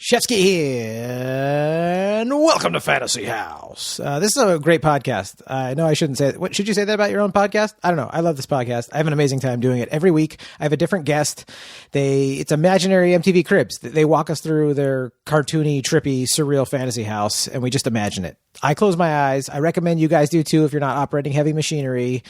Shefsky here, and welcome to Fantasy House. This is a great podcast. I know I shouldn't say it. What, should you say that about your own podcast? I don't know. I love this podcast. I have an amazing time doing it. Every week, I have a different guest. It's imaginary MTV Cribs. They walk us through their cartoony, trippy, surreal fantasy house, and we just imagine it. I close my eyes. I recommend you guys do too if you're not operating heavy machinery.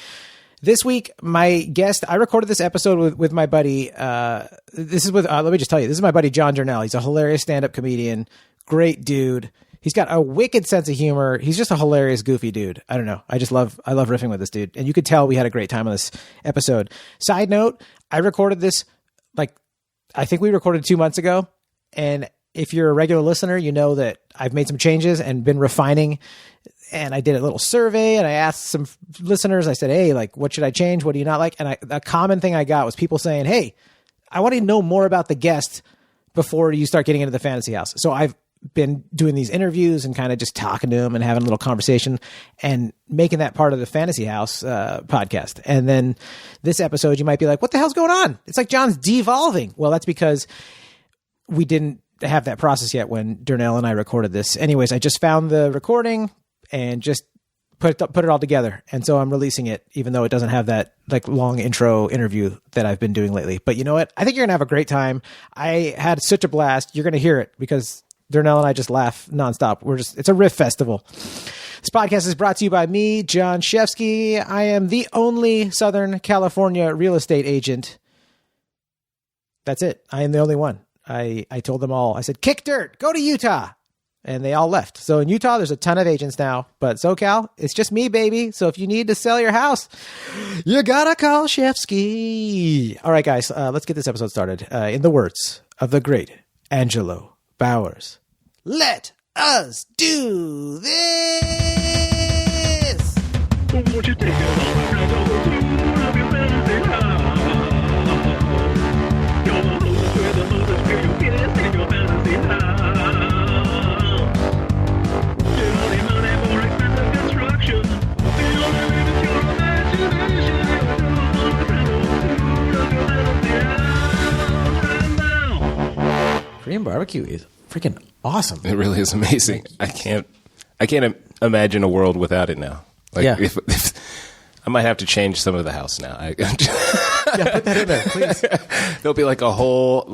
This week, my guest, I recorded this episode with my buddy. Let me just tell you, this is my buddy, Jon Durnell. He's a hilarious stand-up comedian. Great dude. He's got a wicked sense of humor. He's just a hilarious, goofy dude. I don't know. I love riffing with this dude. And you could tell we had a great time on this episode. Side note, I recorded this, I think we recorded 2 months ago. And if you're a regular listener, you know that I've made some changes and been refining. And I did a little survey and I asked some listeners, I said, hey, what should I change? What do you not like? And a common thing I got was people saying, hey, I want to know more about the guest before you start getting into the fantasy house. So I've been doing these interviews and kind of just talking to them and having a little conversation and making that part of the fantasy house podcast. And then this episode, you might be like, what the hell's going on? It's like Jon's devolving. Well, that's because we didn't have that process yet when Durnell and I recorded this. Anyways, I just found the recording and just put it all together. And so I'm releasing it, even though it doesn't have that long intro interview that I've been doing lately. But you know what? I think you're going to have a great time. I had such a blast. You're going to hear it because Durnell and I just laugh nonstop. It's a riff festival. This podcast is brought to you by me, Jon Shefsky. I am the only Southern California real estate agent. That's it. I am the only one. I told them all, I said, kick dirt, go to Utah. And they all left. So in Utah, there's a ton of agents now. But SoCal, it's just me, baby. So if you need to sell your house, you gotta call Shefsky. All right, guys, let's get this episode started. In the words of the great Angelo Bowers, let us do this. Won't you take it all around all the food of your fantasy house? You're the host with the most experience guest in your fantasy house. Korean barbecue is freaking awesome. It really is amazing. I can't imagine a world without it now. If I might have to change some of the house now. Yeah, put that in there, please. There'll be a whole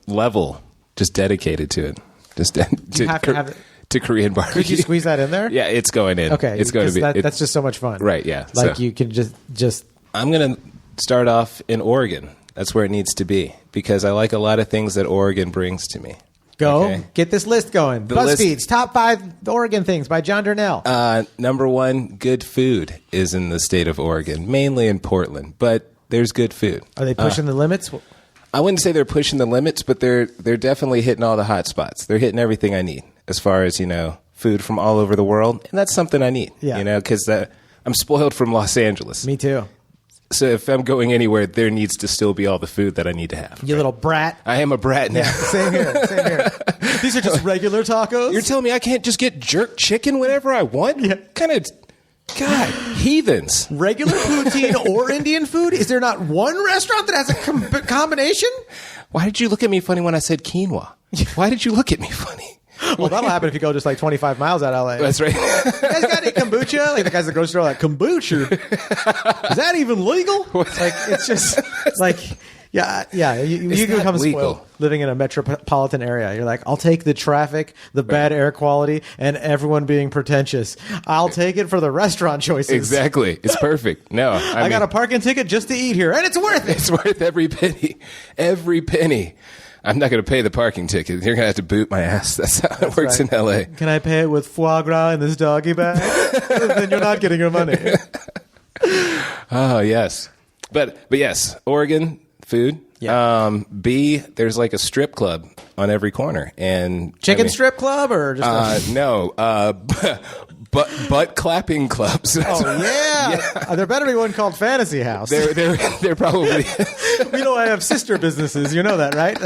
level just dedicated to it. Just to Korean barbecue. Could you squeeze that in there? Yeah, it's going in. Okay, it's going to be. That's just so much fun, right? Yeah, you can just. I'm going to start off in Oregon. That's where it needs to be because I like a lot of things that Oregon brings to me. Get this list going. BuzzFeed's top 5 Oregon things by Jon Durnell. Number 1, good food is in the state of Oregon, mainly in Portland, but there's good food. Are they pushing the limits? I wouldn't say they're pushing the limits, but they're definitely hitting all the hot spots. They're hitting everything I need as far as, food from all over the world, and that's something I need. Yeah. Because I'm spoiled from Los Angeles. Me too. So if I'm going anywhere, there needs to still be all the food that I need to have. You little brat. I am a brat now. Yeah, same here. These are just regular tacos? You're telling me I can't just get jerk chicken whenever I want? Yeah. God, heathens. Regular poutine or Indian food? Is there not one restaurant that has a combination? Why did you look at me funny when I said quinoa? Why did you look at me funny? Well, that'll happen if you go just 25 miles out of LA. That's right. You guys got any kombucha? The guys at the grocery store kombucha? Is that even legal? It's just yeah. You become spoiled living in a metropolitan area. You're I'll take the traffic, the bad air quality, and everyone being pretentious. I'll take it for the restaurant choices. Exactly. It's perfect. No, I got a parking ticket just to eat here, and it's worth it. It's worth every penny. Every penny. I'm not going to pay the parking ticket. You're going to have to boot my ass. That's how it works in L.A. Can I pay it with foie gras in this doggy bag? Then you're not getting your money. Oh, yes. But yes, Oregon, food. Yeah. B, there's a strip club on every corner. And strip club or just no. Butt clapping clubs. Oh yeah. There better be one called Fantasy House. They're probably. I have sister businesses. You know that, right?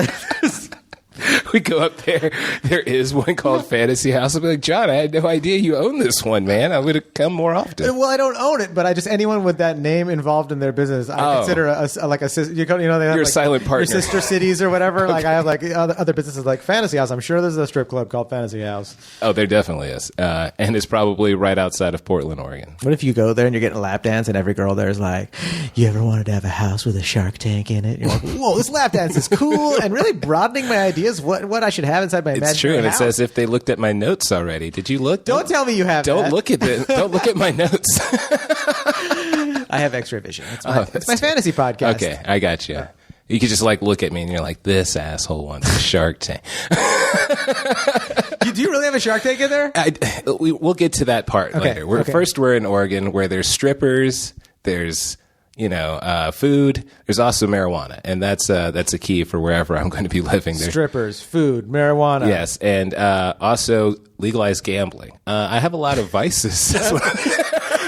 we go up there. There is one called Fantasy House. I'll be like, John, I had no idea you own this one, man. I would have come more often. Well, I don't own it, but I just anyone with that name involved in their business, I consider like a sister. You know, they have You're a like silent partner. your sister cities or whatever. Like I have like other businesses like Fantasy House. I'm sure there's a strip club called Fantasy House. Oh, there definitely is, and it's probably right outside of Portland, Oregon. What if you go there and you're getting a lap dance and every girl there is like, you ever wanted to have a house with a shark tank in it? You're like, whoa, this lap dance is cool and really broadening my ideas. What I should have inside my imaginary It's true, and house. it's as if they looked at my notes already. Did you look? Don't tell me you have. Don't that. look at the. Don't look at my notes. I have X-ray vision. It's my fantasy podcast. Okay, I got you. You could just like look at me and you're like, this asshole wants a Shark Tank. Do you really have a Shark Tank in there? We'll get to that part later. First, we're in Oregon where there's strippers, there's food, there's also marijuana, and that's a key for wherever I'm going to be living. There's Strippers, food, marijuana. Yes, and also legalized gambling. I have a lot of vices.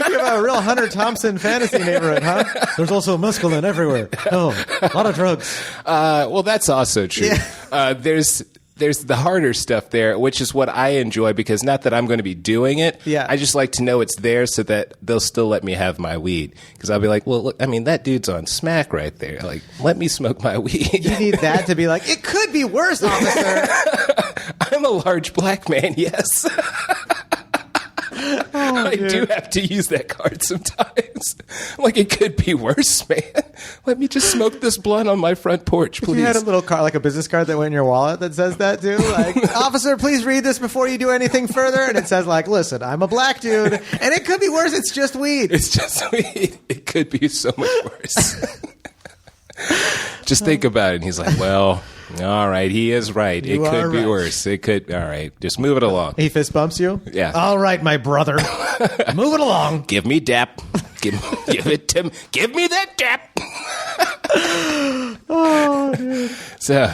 You have a real Hunter Thompson fantasy neighborhood, huh? There's also mescaline everywhere. Oh, a lot of drugs. Well, that's also true. Yeah. There's the harder stuff there, which is what I enjoy because not that I'm going to be doing it. Yeah. I just like to know it's there so that they'll still let me have my weed. Because I'll be like, well, look, I mean, that dude's on smack right there. Like, let me smoke my weed. You need that to be like, it could be worse, officer. I'm a large black man, yes. I do have to use that card sometimes. Like, it could be worse, man. Let me just smoke this blunt on my front porch, please. You had a little card, like a business card that went in your wallet that says that too. Like, officer, please read this before you do anything further. And it says like, listen, I'm a black dude, and it could be worse. It's just weed. It's just weed. It could be so much worse. Just think about it. And he's like, well, all right, he is right. It could be worse. It could. All right, just move it along. He fist bumps you? Yeah. All right, my brother. Move it along. Give me dap. Give it to me. Give me that dap. Oh, dude. So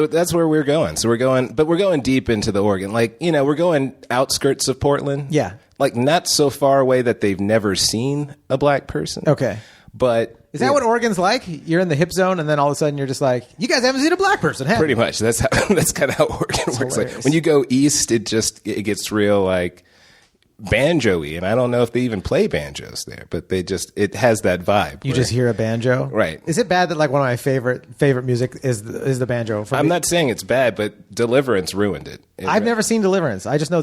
that's where we're going. So we're going deep into the Oregon. Like, we're going outskirts of Portland. Yeah. Like not so far away that they've never seen a black person. Okay. But is that what Oregon's like? You're in the hip zone, and then all of a sudden you're just like, you guys haven't seen a black person, have you? Pretty much. That's kind of how Oregon works. Like, when you go east, it gets real like banjo-y, and I don't know if they even play banjos there, but it has that vibe. You just hear a banjo, right? Is it bad that like one of my favorite music is the banjo? I'm not saying it's bad, but Deliverance ruined it. I've never seen Deliverance. I just know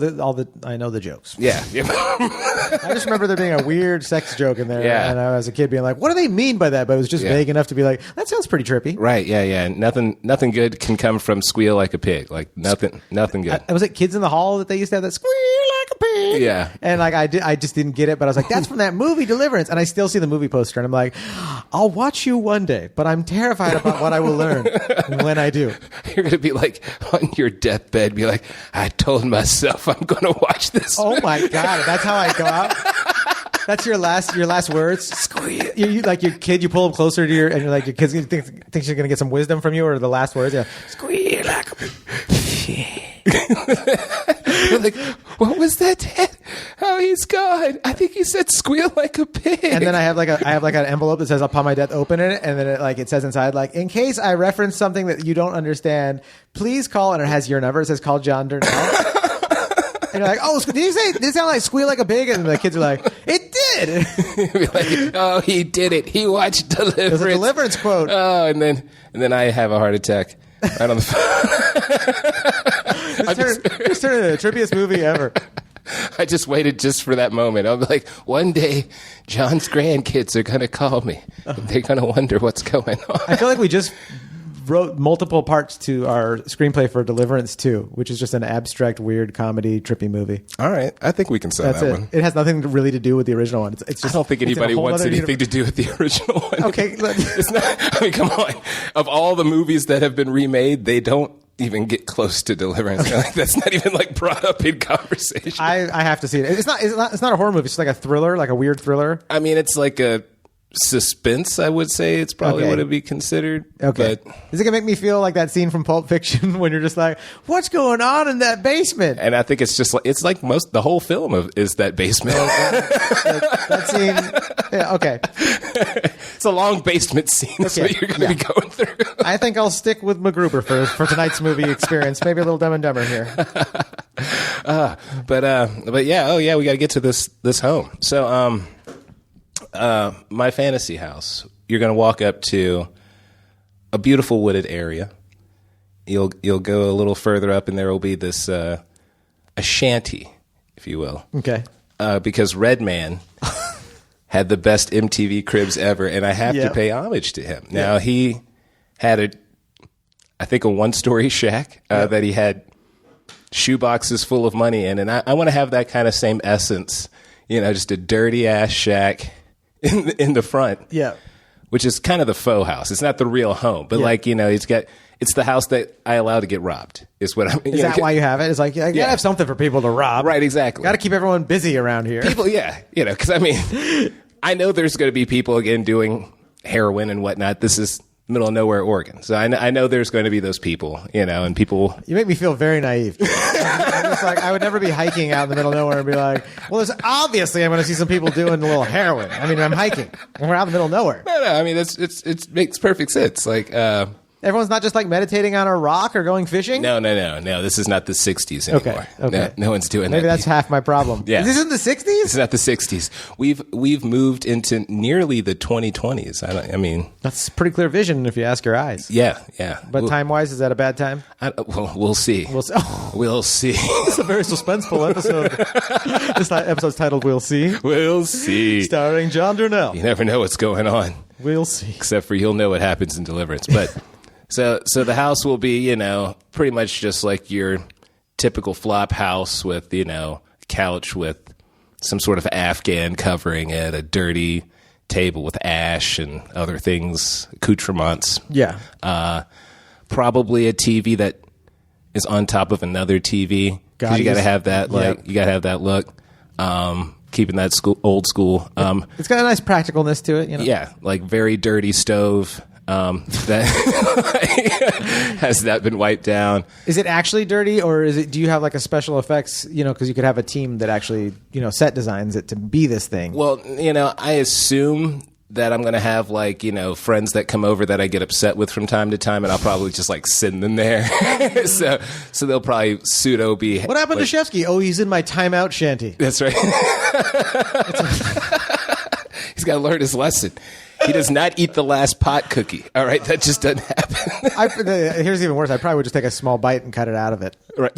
I know the jokes. Yeah. I just remember there being a weird sex joke in there, yeah. And I was a kid being like, "What do they mean by that?" But it was just vague enough to be like, "That sounds pretty trippy." Right? Yeah. Nothing good can come from squeal like a pig. Like nothing good. Was it Kids in the Hall that they used to have that squeal like a pig? Yeah. And like I just didn't get it, but I was like, "That's from that movie Deliverance," and I still see the movie poster, and I'm like, "I'll watch you one day," but I'm terrified about what I will learn when I do. You're gonna be like on your deathbed, be like, "I told myself I'm gonna watch this." Oh my god, that's how I go out. That's your last words. Squeal. You like your kid. You pull him closer to your kid's gonna think she's gonna get some wisdom from you, or the last words. Yeah, squeal like a You're like, what was that? Oh, he's gone. I think he said squeal like a pig. And then I have an envelope that says upon my death, open it, and then it says inside like, in case I reference something that you don't understand, please call, and it has your number. It says call Jon Durnell. And you're like, oh, did it sound like squeal like a pig? And the kids are like, it did. Like, oh, he did it. He watched Deliverance. It was a Deliverance quote. Oh, and then I have a heart attack right on the phone. This turned into the trippiest movie ever. I just waited just for that moment. I'll be like, one day, John's grandkids are going to call me. They're going to wonder what's going on. I feel like we just wrote multiple parts to our screenplay for Deliverance 2, which is just an abstract, weird comedy, trippy movie. All right. I think we can sell that one. It has nothing really to do with the original one. It's just, I don't think anybody wants anything to do with the original one. Okay. It's not, I mean, come on. Of all the movies that have been remade, they don't even get close to Deliverance. Like, that's not even like brought up in conversation. I have to see it. It's not a horror movie. It's like a thriller, like a weird thriller. I mean, it's like a suspense, I would say it's probably what it'd be considered. Okay. But, is it going to make me feel like that scene from Pulp Fiction when you're just like, what's going on in that basement? and I think it's just like, it's like the whole film is that basement. That scene. Yeah, okay. It's a long basement scene. That's what you're going to be going through. I think I'll stick with MacGruber for tonight's movie experience. Maybe a little Dumb and Dumber here. But yeah, we got to get to this home. So, my fantasy house, you're going to walk up to a beautiful wooded area. You'll go a little further up, and there will be this a shanty, if you will. Okay. Because Redman had the best MTV cribs ever, and I have to pay homage to him. Now, he had I think a one-story shack that he had shoeboxes full of money in, and I want to have that kind of same essence, just a dirty-ass shack in the front. Yeah. Which is kind of the faux house. It's not the real home, but it's the house that I allow to get robbed. Is what I'm. Is that why you have it? It's like you gotta have something for people to rob, right? Exactly. Got to keep everyone busy around here. People, because I know there's going to be people again doing heroin and whatnot. This is middle of nowhere, Oregon, so I know there's going to be those people, and people. You make me feel very naive. It's like I would never be hiking out in the middle of nowhere and be like, well, there's obviously I'm going to see some people doing a little heroin. I'm hiking and we're out in the middle of nowhere. No, it makes perfect sense. Like everyone's not just like meditating on a rock or going fishing. No. This is not the '60s anymore. Okay. No one's doing that. Maybe that's half my problem. Yeah. This isn't the '60s. It's not the '60s. We've moved into nearly the 2020s. That's pretty clear vision if you ask your eyes. Yeah. But time wise, is that a bad time? We'll see. We'll see. We'll see. It's a very suspenseful episode. This episode's titled "We'll See." We'll see. Starring Jon Durnell. You never know what's going on. We'll see. Except for you'll know what happens in Deliverance, but. So the house will be, pretty much just like your typical flop house with, a couch with some sort of Afghan covering it, a dirty table with ash and other things, accoutrements. Yeah. Probably a TV that is on top of another TV. You got to have that, you got to have that look. Keeping that old school. It's got a nice practicalness to it, Yeah, like very dirty stove. That has that been wiped down? Is it actually dirty, or do you have like a special effects? Because you could have a team that actually set designs it to be this thing. Well, I assume that I'm going to have friends that come over that I get upset with from time to time, and I'll probably just send them there. so they'll probably pseudo be. What happened to Shefsky? Oh, he's in my timeout shanty. That's right. He's got to learn his lesson. He does not eat the last pot cookie. All right, that just doesn't happen. Here's even worse. I probably would just take a small bite and cut it out of it. Right.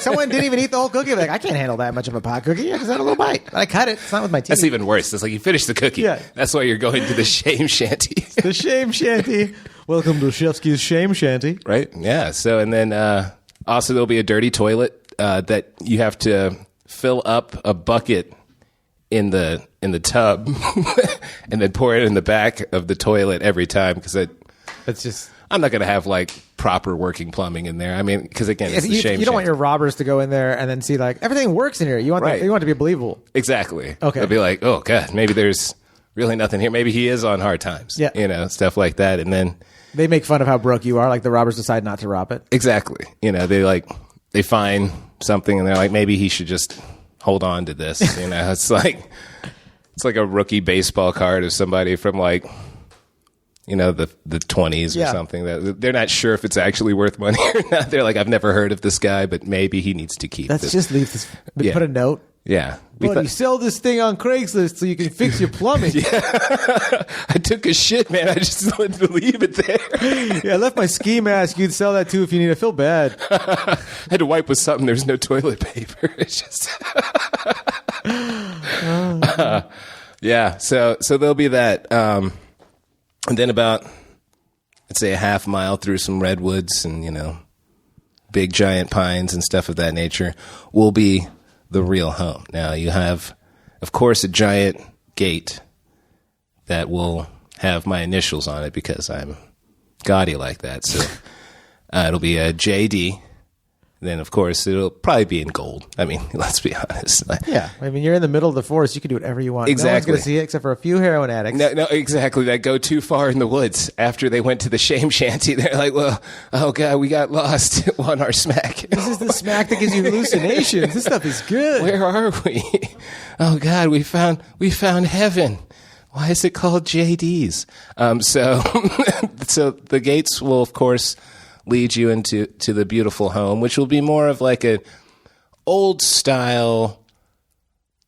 Someone didn't even eat the whole cookie. I can't handle that much of a pot cookie. I just had a little bite. But I cut it. It's not with my teeth. That's even worse. It's like you finish the cookie. Yeah. That's why you're going to the shame shanty. The shame shanty. Welcome to Shefsky's shame shanty. Right. Yeah. So and then also there'll be a dirty toilet that you have to fill up a bucket in the tub and then pour it in the back of the toilet every time because it's just I'm not going to have proper working plumbing in there. Because again, it's the shame. You don't want your robbers to go in there and then see everything works in here. You want you want it to be believable. Exactly. Okay. They'll be like, oh god, maybe there's really nothing here. Maybe he is on hard times. Yeah. Stuff like that, and then they make fun of how broke you are. The robbers decide not to rob it. Exactly. They find something and they're like, maybe he should just hold on to this. It's like a rookie baseball card of somebody from the 20s or something that they're not sure if it's actually worth money or not. They're like, I've never heard of this guy, but maybe he needs to keep this. Just leave this. Put a note. Yeah. You sell this thing on Craigslist so you can fix your plumbing. Yeah. I took a shit, man. I just wanted to leave it there. Yeah, I left my ski mask. You'd sell that too if you need to feel bad. I had to wipe with something. There's no toilet paper. It's just... yeah. So there'll be that. And then about, let's say, a half mile through some redwoods and, big giant pines and stuff of that nature will be the real home. Now you have, of course, a giant gate that will have my initials on it because I'm gaudy like that. So it'll be a JD. then of course it'll probably be in gold. I mean, let's be honest. Yeah, I mean, you're in the middle of the forest. You can do whatever you want. Exactly. No one's going to see it except for a few heroin addicts. No, exactly. That go too far in the woods after they went to the shame shanty. They're like, well, oh God, we got lost on our smack. This is the smack that gives you hallucinations. This stuff is good. Where are we? Oh God, we found heaven. Why is it called JD's? So the gates will, of course, lead you into the beautiful home, which will be more of like a old style,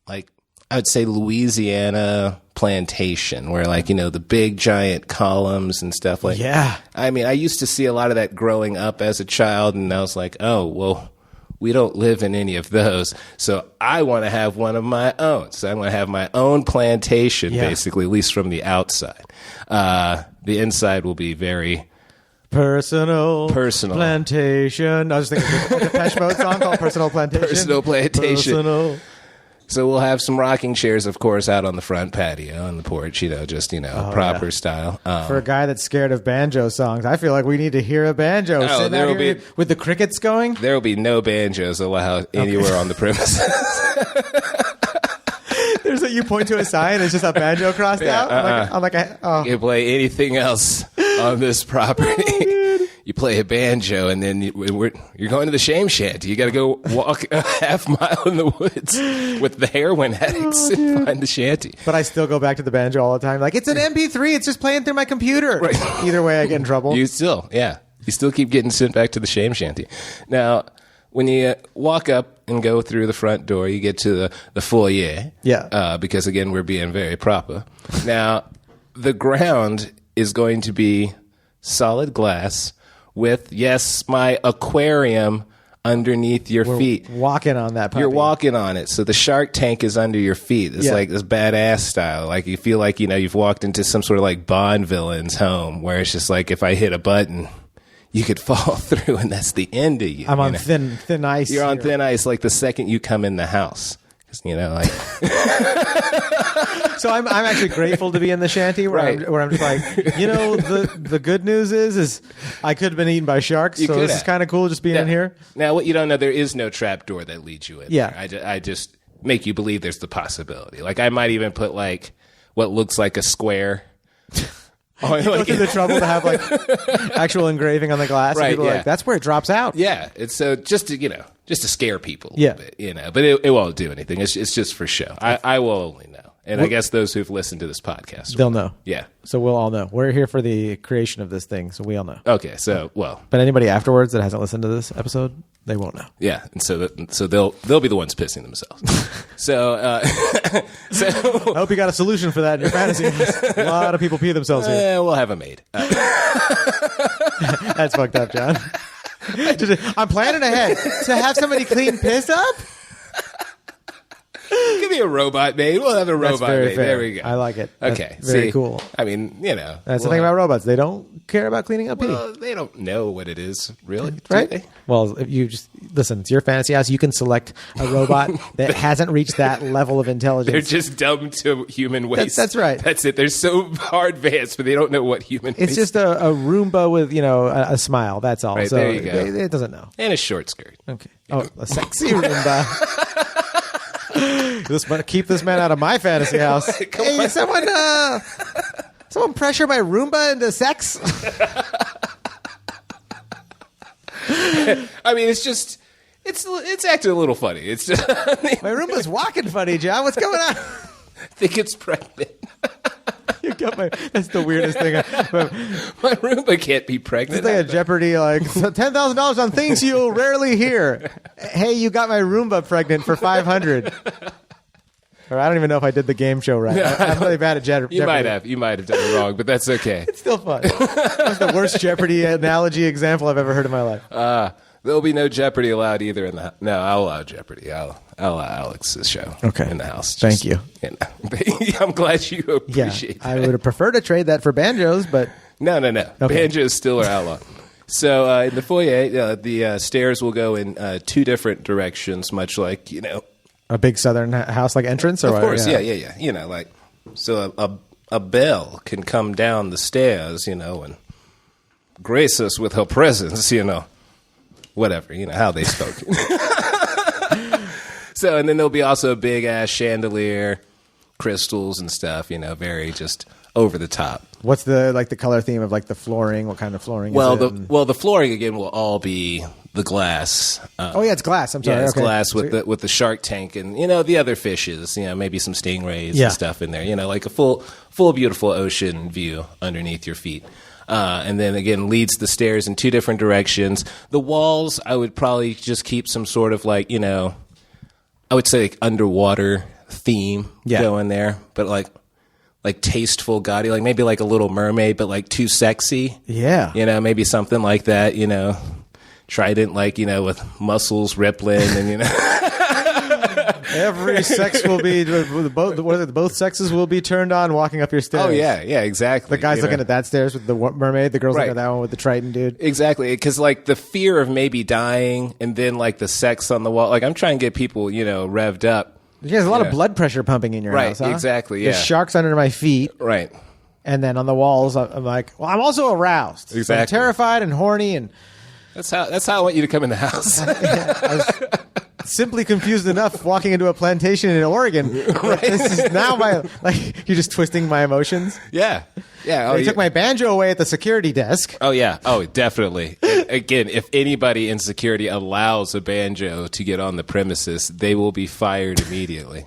like I would say Louisiana plantation, where like, the big giant columns and stuff like. Yeah. I mean, I used to see a lot of that growing up as a child, and I was like, oh, well, we don't live in any of those, so I want to have one of my own. So I'm going to have my own plantation, basically, at least from the outside. The inside will be very personal plantation. I was thinking of a Depeche Mode song called Personal Plantation. Personal Plantation. Personal. So we'll have some rocking chairs, of course, out on the front patio on the porch, proper style. For a guy that's scared of banjo songs, I feel like we need to hear a banjo. Oh, there will be, with the crickets going. There will be no banjos allowed anywhere on the premises. You point to a sign, it's just a banjo crossed out. You play anything else on this property. You play a banjo, and then you're going to the shame shanty. You got to go walk a half mile in the woods with the heroin addicts and find the shanty. But I still go back to the banjo all the time. Like, it's an MP3. It's just playing through my computer. Right. Either way, I get in trouble. You still keep getting sent back to the shame shanty. Now, when you walk up and go through the front door, you get to the foyer. Yeah. Because, again, we're being very proper. Now, the ground is going to be solid glass with, yes, my aquarium underneath your feet. Walking on that puppy. You're walking on it. So the shark tank is under your feet. It's like this badass style. Like you feel like, you've walked into some sort of like Bond villain's home where it's just like if I hit a button, you could fall through and that's the end of you. I'm on thin ice. You're on thin ice like the second you come in the house. So I'm actually grateful to be in the shanty where I'm just like, the good news is I could have been eaten by sharks, so this is kind of cool just being in here. Now, what you don't know, there is no trap door that leads you in. Yeah. There. I just make you believe there's the possibility. Like I might even put like what looks like a square. You go through the trouble to have like actual engraving on the glass. Right, and people are like, that's where it drops out. Yeah, it's so just to scare people a little bit, but it won't do anything. It's just for show. I will only know. And I guess those who've listened to this podcast they'll know. Yeah. So we'll all know. We're here for the creation of this thing, so we all know. Okay, so well. But anybody afterwards that hasn't listened to this episode, they won't know. Yeah, and so they'll be the ones pissing themselves. So I hope you got a solution for that in your fantasy. A lot of people pee themselves here. We'll have a maid. That's fucked up, John. I'm planning ahead to have somebody clean piss up. Give me a robot maid. We'll have a robot maid. Fair. There we go. I like it. Okay. That's very cool. I mean, That's the thing about robots. They don't care about cleaning up pee. Well, they don't know what it is, really. Right? Well, if you just listen, it's your fantasy house. You can select a robot that hasn't reached that level of intelligence. They're just dumb to human waste. That's right. That's it. They're so far advanced, but they don't know what human waste is. It's just a Roomba with, a smile. That's all. Right, so there you go. It doesn't know. And a short skirt. Okay. Oh, a sexy Roomba. Keep this man out of my fantasy house. Hey, someone pressure my Roomba into sex? I mean, it's acting a little funny. It's just, my Roomba's walking funny, John. What's going on? I think it's pregnant. That's the weirdest thing. My Roomba can't be pregnant. It's like a Jeopardy, $10,000 on things you'll rarely hear. Hey, you got my Roomba pregnant for $500. Or I don't even know if I did the game show right. I'm really bad at Jeopardy. You might have done it wrong, but that's okay. It's still fun. That's the worst Jeopardy analogy example I've ever heard in my life. There'll be no Jeopardy allowed either in the house. No, I'll allow Jeopardy. I'll allow Alex's show in the house. Thank you. I'm glad you appreciate that. I would have preferred to trade that for banjos, but... No. Okay. Banjos still are outlawed. So in the foyer, the stairs will go in two different directions, much like, a big southern house-like entrance? Or of course, yeah. So a belle can come down the stairs, and grace us with her presence, whatever, how they spoke. So, and then there'll be also a big ass chandelier, crystals and stuff, very just over the top. What's the color theme of the flooring? What kind of flooring is it? The flooring again will all be the glass. It's glass. I'm sorry. Yeah, it's okay. glass with the shark tank and the other fishes. Maybe some stingrays and stuff in there. Like a full beautiful ocean view underneath your feet. And then again leads the stairs in two different directions. The walls, I would probably just keep some sort of I would say underwater theme going there, but like tasteful, gaudy, maybe like a Little Mermaid, but too sexy. Yeah. Maybe something like that, Trident, with muscles rippling and, Every sex will be, both sexes will be turned on walking up your stairs. Oh, yeah, exactly. The guy's looking at that stairs with the mermaid, the girl's looking at that one with the Trident dude. Exactly, because the fear of maybe dying and then the sex on the wall, I'm trying to get people, revved up. There's a lot of blood pressure pumping in your house, huh? Exactly, yeah. There's sharks under my feet. Right. And then on the walls, I'm like, well, I'm also aroused. Exactly. So I'm terrified and horny and... That's how I want you to come in the house. I was simply confused enough walking into a plantation in Oregon. Right. This is now you're just twisting my emotions. Yeah. Yeah. They took my banjo away at the security desk. Oh, yeah. Oh, definitely. Again, if anybody in security allows a banjo to get on the premises, they will be fired immediately.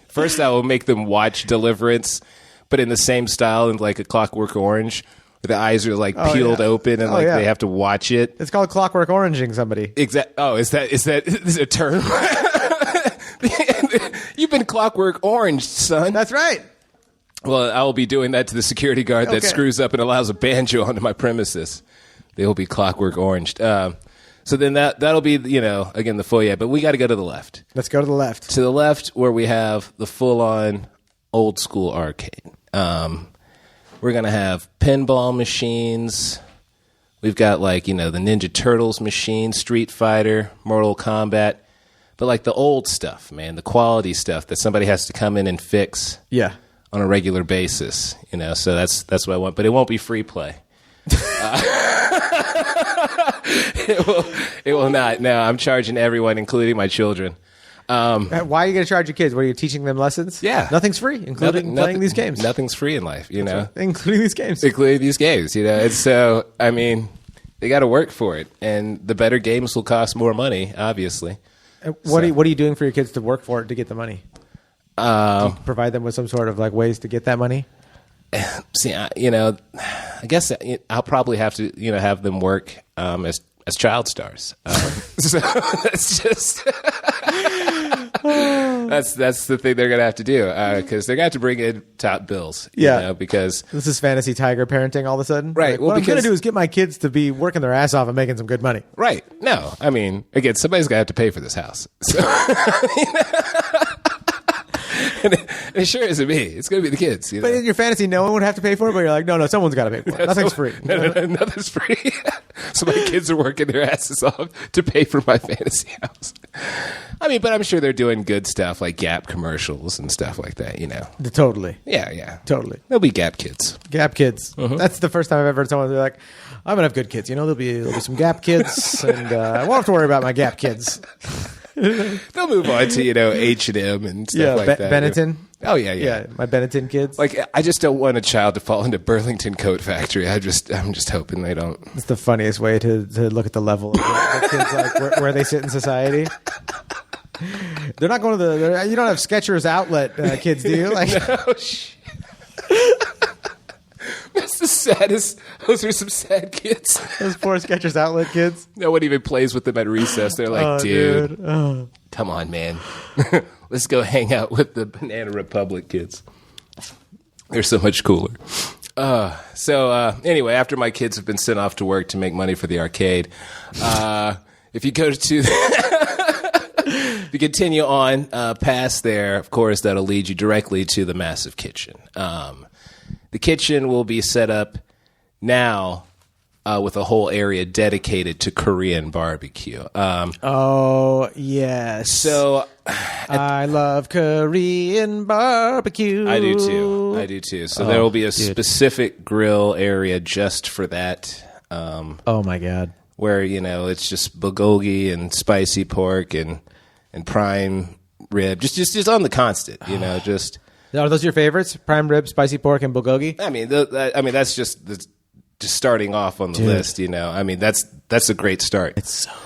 First, I will make them watch Deliverance, but in the same style and A Clockwork Orange. The eyes are peeled open and they have to watch it. It's called Clockwork Oranging somebody. Oh, is that a term? You've been Clockwork Orange, son. That's right. Well, I will be doing that to the security guard that screws up and allows a banjo onto my premises. They will be Clockwork Oranged. So then that'll be again the foyer. But we got to go to the left. Let's go to the left. To the left where we have the full-on old school arcade. We're going to have pinball machines. We've got the Ninja Turtles machine, Street Fighter, Mortal Kombat. But the old stuff, man, the quality stuff that somebody has to come in and fix on a regular basis. So that's what I want. But it won't be free play. It will not. No, I'm charging everyone, including my children. Why are you going to charge your kids? What are you teaching them lessons? Yeah. Nothing's free, including playing these games. Nothing's free in life, Including these games. Including these games, And so, they got to work for it. And the better games will cost more money, obviously. What are you doing for your kids to work for it to get the money? Do you provide them with some sort of ways to get that money? See, I guess I'll probably have to, have them work as child stars. So that's just that's the thing they're gonna have to do because they're gonna have to bring in top bills. Because this is fantasy tiger parenting all of a sudden. Right. What I'm gonna do is get my kids to be working their ass off and making some good money. Right. No, again, somebody's gonna have to pay for this house. So, and it sure isn't me. It's going to be the kids. But in your fantasy, no one would have to pay for it. But you're like, no, someone's got to pay for it. Nothing's free. No, nothing's free. So my kids are working their asses off to pay for my fantasy house. But I'm sure they're doing good stuff like Gap commercials and stuff like that. Totally. Yeah. Totally. They'll be Gap kids. Gap kids. Mm-hmm. That's the first time I've ever heard someone be like, I'm going to have good kids. There'll be some Gap kids, and I won't have to worry about my Gap kids. They'll move on to H&M and stuff like that. Benetton. Oh yeah. My Benetton kids. I just don't want a child to fall into Burlington Coat Factory. I'm just hoping they don't. It's the funniest way to look at the level of the kids, where they sit in society. They're not going to you don't have Skechers outlet kids, do you? No, that's the saddest. Those are some sad kids. Those poor Skechers outlet kids. No one even plays with them at recess. They're like, dude. Come on, man. Let's go hang out with the Banana Republic kids. They're so much cooler. Anyway, after my kids have been sent off to work to make money for the arcade, if you go to if you continue on past there, of course, that'll lead you directly to the massive kitchen. The kitchen will be set up now with a whole area dedicated to Korean barbecue. Oh, yes. So I love Korean barbecue. I do too. So there will be a specific grill area just for that. Oh, my God. where it's just bulgogi and spicy pork and prime rib, just on the constant, just. Are those your favorites? Prime rib, spicy pork, and bulgogi? I mean, that's just starting off on the list. I mean, that's a great start. It's so good.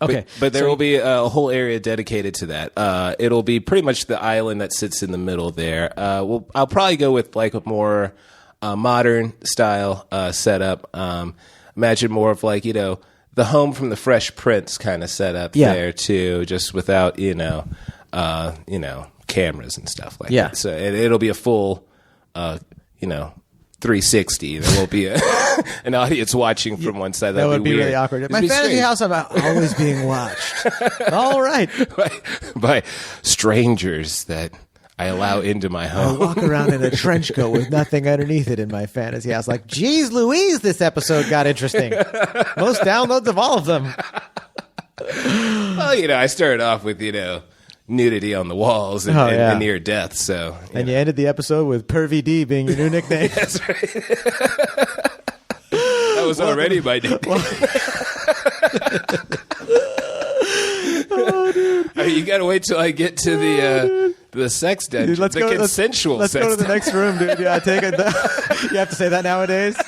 Okay, but there will be a whole area dedicated to that. It'll be pretty much the island that sits in the middle there. I'll probably go with like a more modern style setup. Imagine more of like the home from the Fresh Prince kind of setup there too, just without cameras and stuff like that. So it'll be a full 360. There won't be an audience watching from one side. That would be weird. really awkward. My fantasy house, I'm always being watched. All right. By strangers that I allow into my home. I walk around in a trench coat with nothing underneath it in my fantasy house. Like, geez Louise, this episode got interesting. Most downloads of all of them. Well, I started off with, nudity on the walls and near death. So, you ended the episode with Pervy D being your new nickname. That's right. That was already my nickname. Oh, dude. You got to wait till I get to the sex dungeon. Dude, consensual let's sex go to the next room, dude. Yeah, take it. You have to say that nowadays.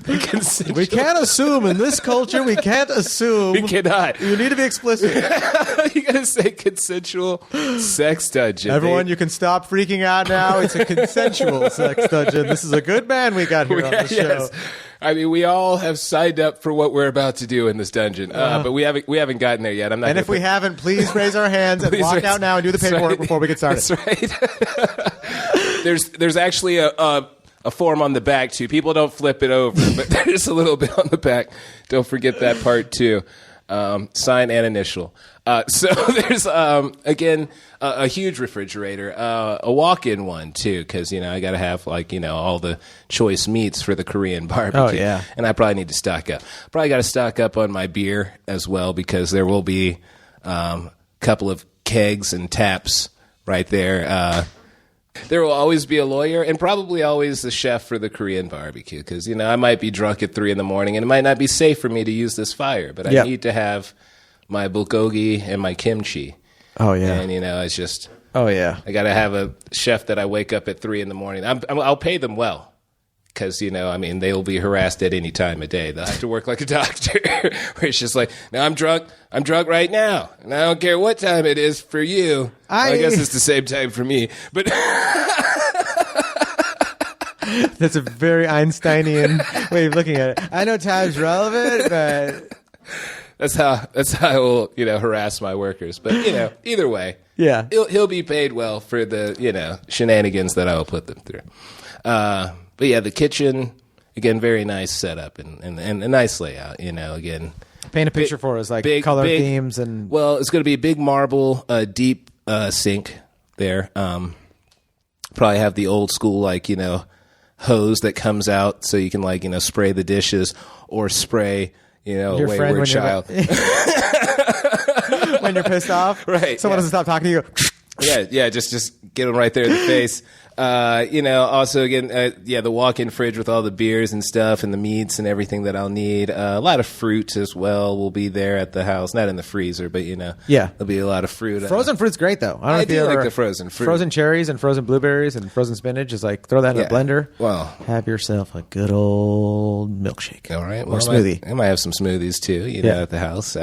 We can't assume in this culture. We can't assume. We cannot. You need to be explicit. You gotta say consensual sex dungeon. Everyone, you can stop freaking out now. It's a consensual sex dungeon. This is a good man we got here on the show. Yes. I mean, we all have signed up for what we're about to do in this dungeon, but we haven't gotten there yet. I'm not. And if we haven't, please raise our hands and walk out now and do the paperwork before we get started. That's right. There's actually a form on the back too. People don't flip it over, but there's a little bit on the back. Don't forget that part too. Sign and initial. So there's again a huge refrigerator, a walk-in one too, because I got to have all the choice meats for the Korean barbecue. Oh yeah, and I probably need to stock up. Probably got to stock up on my beer as well, because there will be a couple of kegs and taps right there. There will always be a lawyer and probably always the chef for the Korean barbecue, because I might be drunk at 3 a.m. and it might not be safe for me to use this fire, but I need to have my bulgogi and my kimchi. Oh yeah, and it's just I got to have a chef that I wake up at 3 a.m. I'll pay them well, because they'll be harassed at any time of day. They'll have to work like a doctor, where it's just like, no, I'm drunk right now, and I don't care what time it is for you. I guess it's the same time for me, but that's a very Einsteinian way of looking at it. I know time's relevant, but that's how I will harass my workers. But either way, he'll be paid well for the shenanigans that I will put them through. But yeah, the kitchen, again, very nice setup and a nice layout. Again, paint a picture for us, like big themes and. Well, it's going to be a big marble, deep sink there. Probably have the old school hose that comes out, so you can spray the dishes or spray a wayward child. When you're pissed off, right? Someone doesn't stop talking to you. Yeah, just get them right there in the face. Also again, the walk-in fridge with all the beers and stuff and the meats and everything that I'll need. A lot of fruit as well will be there at the house, not in the freezer, but there'll be a lot of fruit. Frozen fruit's great though. I do like the frozen fruit. Frozen cherries and frozen blueberries and frozen spinach is like, throw that in a blender. Well, have yourself a good old milkshake. All right, or smoothie. I might have some smoothies too. At the house.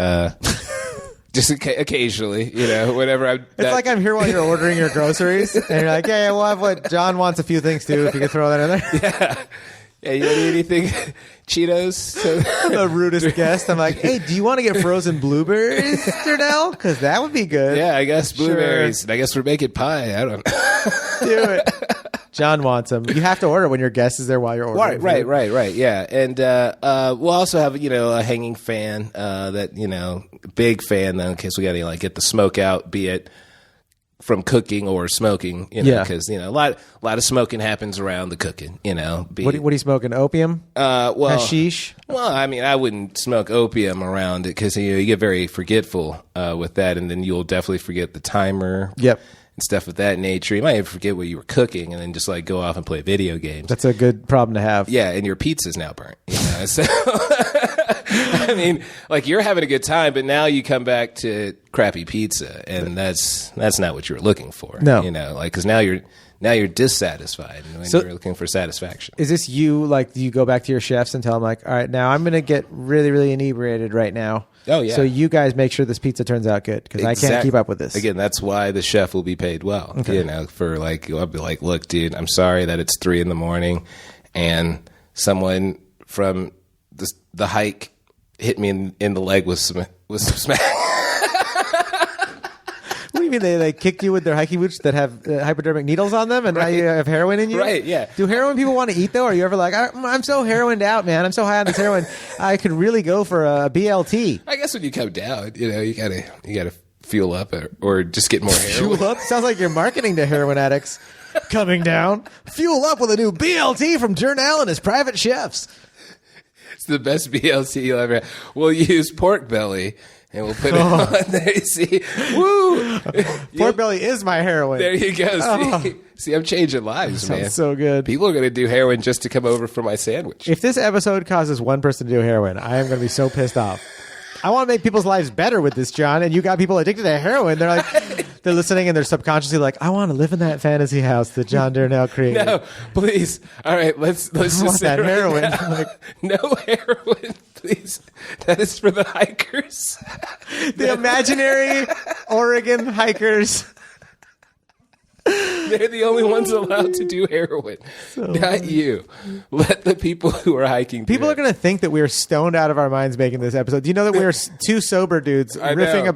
Just occasionally, whenever I'm. It's like I'm here while you're ordering your groceries, and you're like, yeah, we'll have what John wants a few things too, if you could throw that in there. Yeah, you don't need anything? Cheetos? I'm the rudest guest. I'm like, hey, do you want to get frozen blueberries, Durnell? Because that would be good. Yeah, I guess blueberries. Sure. I guess we're making pie. I don't know. Do it. John wants them. You have to order when your guest is there while you're ordering. Right. Yeah, and we'll also have a hanging fan. Big fan though, in case we got to get the smoke out, be it from cooking or smoking. Because a lot of smoking happens around the cooking. What are you smoking? Opium? Hashish? Well, I wouldn't smoke opium around it, because you get very forgetful with that, and then you'll definitely forget the timer. Yep. and stuff of that nature. You might even forget what you were cooking and then just like go off and play video games. That's a good problem to have. Yeah, and your pizza's now burnt. You know? So, I mean, like you're having a good time, but now you come back to crappy pizza, and that's not what you were looking for. No, you know, like because now you're dissatisfied when you're looking for satisfaction. Is this you? Like, do you go back to your chefs and tell them like, all right, now I'm going to get really, really inebriated right now. Oh, yeah. So you guys make sure this pizza turns out good because I can't keep up with this. Again, that's why the chef will be paid well. Okay. You know, for like, I'll be like, look, dude, I'm sorry that it's 3 a.m. and someone from the hike hit me in the leg with some smack. What do you mean they kicked you with their hiking boots that have hypodermic needles on them, and now you have heroin in you? Right, yeah. Do heroin people want to eat though? Are you ever like, I'm so heroined out, man. I'm so high on this heroin. I could really go for a BLT. I guess when you come down, you know, you gotta fuel up or just get more heroin. Fuel up sounds like you're marketing to heroin addicts. Coming down, fuel up with a new BLT from Durnell and his private chefs. It's the best BLT you'll ever have. We'll use pork belly. And we'll put it on there. You see, woo! Pork belly is my heroin. There you go. See, I'm changing lives, man. Sounds so good. People are going to do heroin just to come over for my sandwich. If this episode causes one person to do heroin, I am going to be so pissed off. I want to make people's lives better with this, John. And you got people addicted to heroin. They're like, they're listening and they're subconsciously like, I want to live in that fantasy house that Jon Durnell created. No, please. All right, let's just that heroin. Like, no heroin, please. That is for the hikers. The imaginary Oregon hikers. They're the only ones allowed to do heroin, not you. Let the people who are hiking. People are going to think that we're stoned out of our minds making this episode. Do you know that we're two sober dudes riffing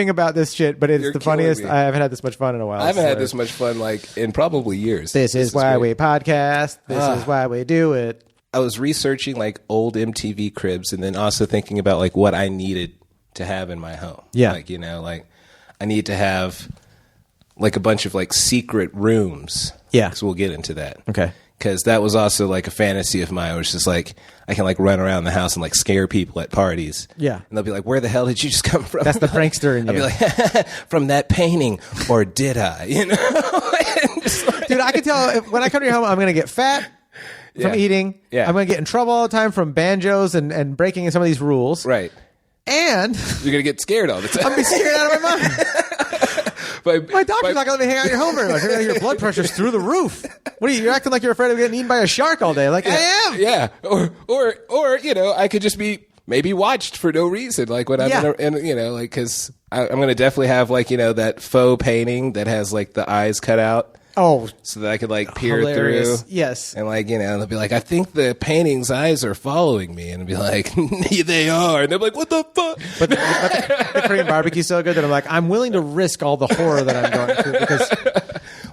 about this shit? But it's the funniest. I haven't had this much fun in a while. I haven't had this much fun like in probably years. This is why we podcast. This is why we do it. I was researching like old MTV cribs, and then also thinking about like what I needed to have in my home. Yeah, like you know, like I need to have like a bunch of like secret rooms. Yeah. Because we'll get into that. Okay. Because that was also like a fantasy of mine, which is like I can like run around the house and like scare people at parties. Yeah. And they'll be like, where the hell did you just come from? That's the prankster in you. I'll be like, from that painting, or did I? You know? Like, dude, I can tell when I come to your home, I'm going to get fat from eating. Yeah. I'm going to get in trouble all the time from banjos and breaking in some of these rules. Right. And you're going to get scared all the time. I'm going to be scared out of my mind. My doctor's not going to let me hang out in your home very much. Your blood pressure's through the roof. What are you? You're acting like you're afraid of getting eaten by a shark all day. Like yeah, I am. Yeah. Or you know, I could just be maybe watched for no reason. Like when I'm in you know, like because I'm going to definitely have like you know that faux painting that has like the eyes cut out. Oh, so that I could like peer hilarious. through. Yes. And like, you know, they'll be like, I think the painting's eyes are following me. And I'll be like, they are. And they'll be like, what the fuck? But the Korean barbecue's so good that I'm like, I'm willing to risk all the horror that I'm going through because.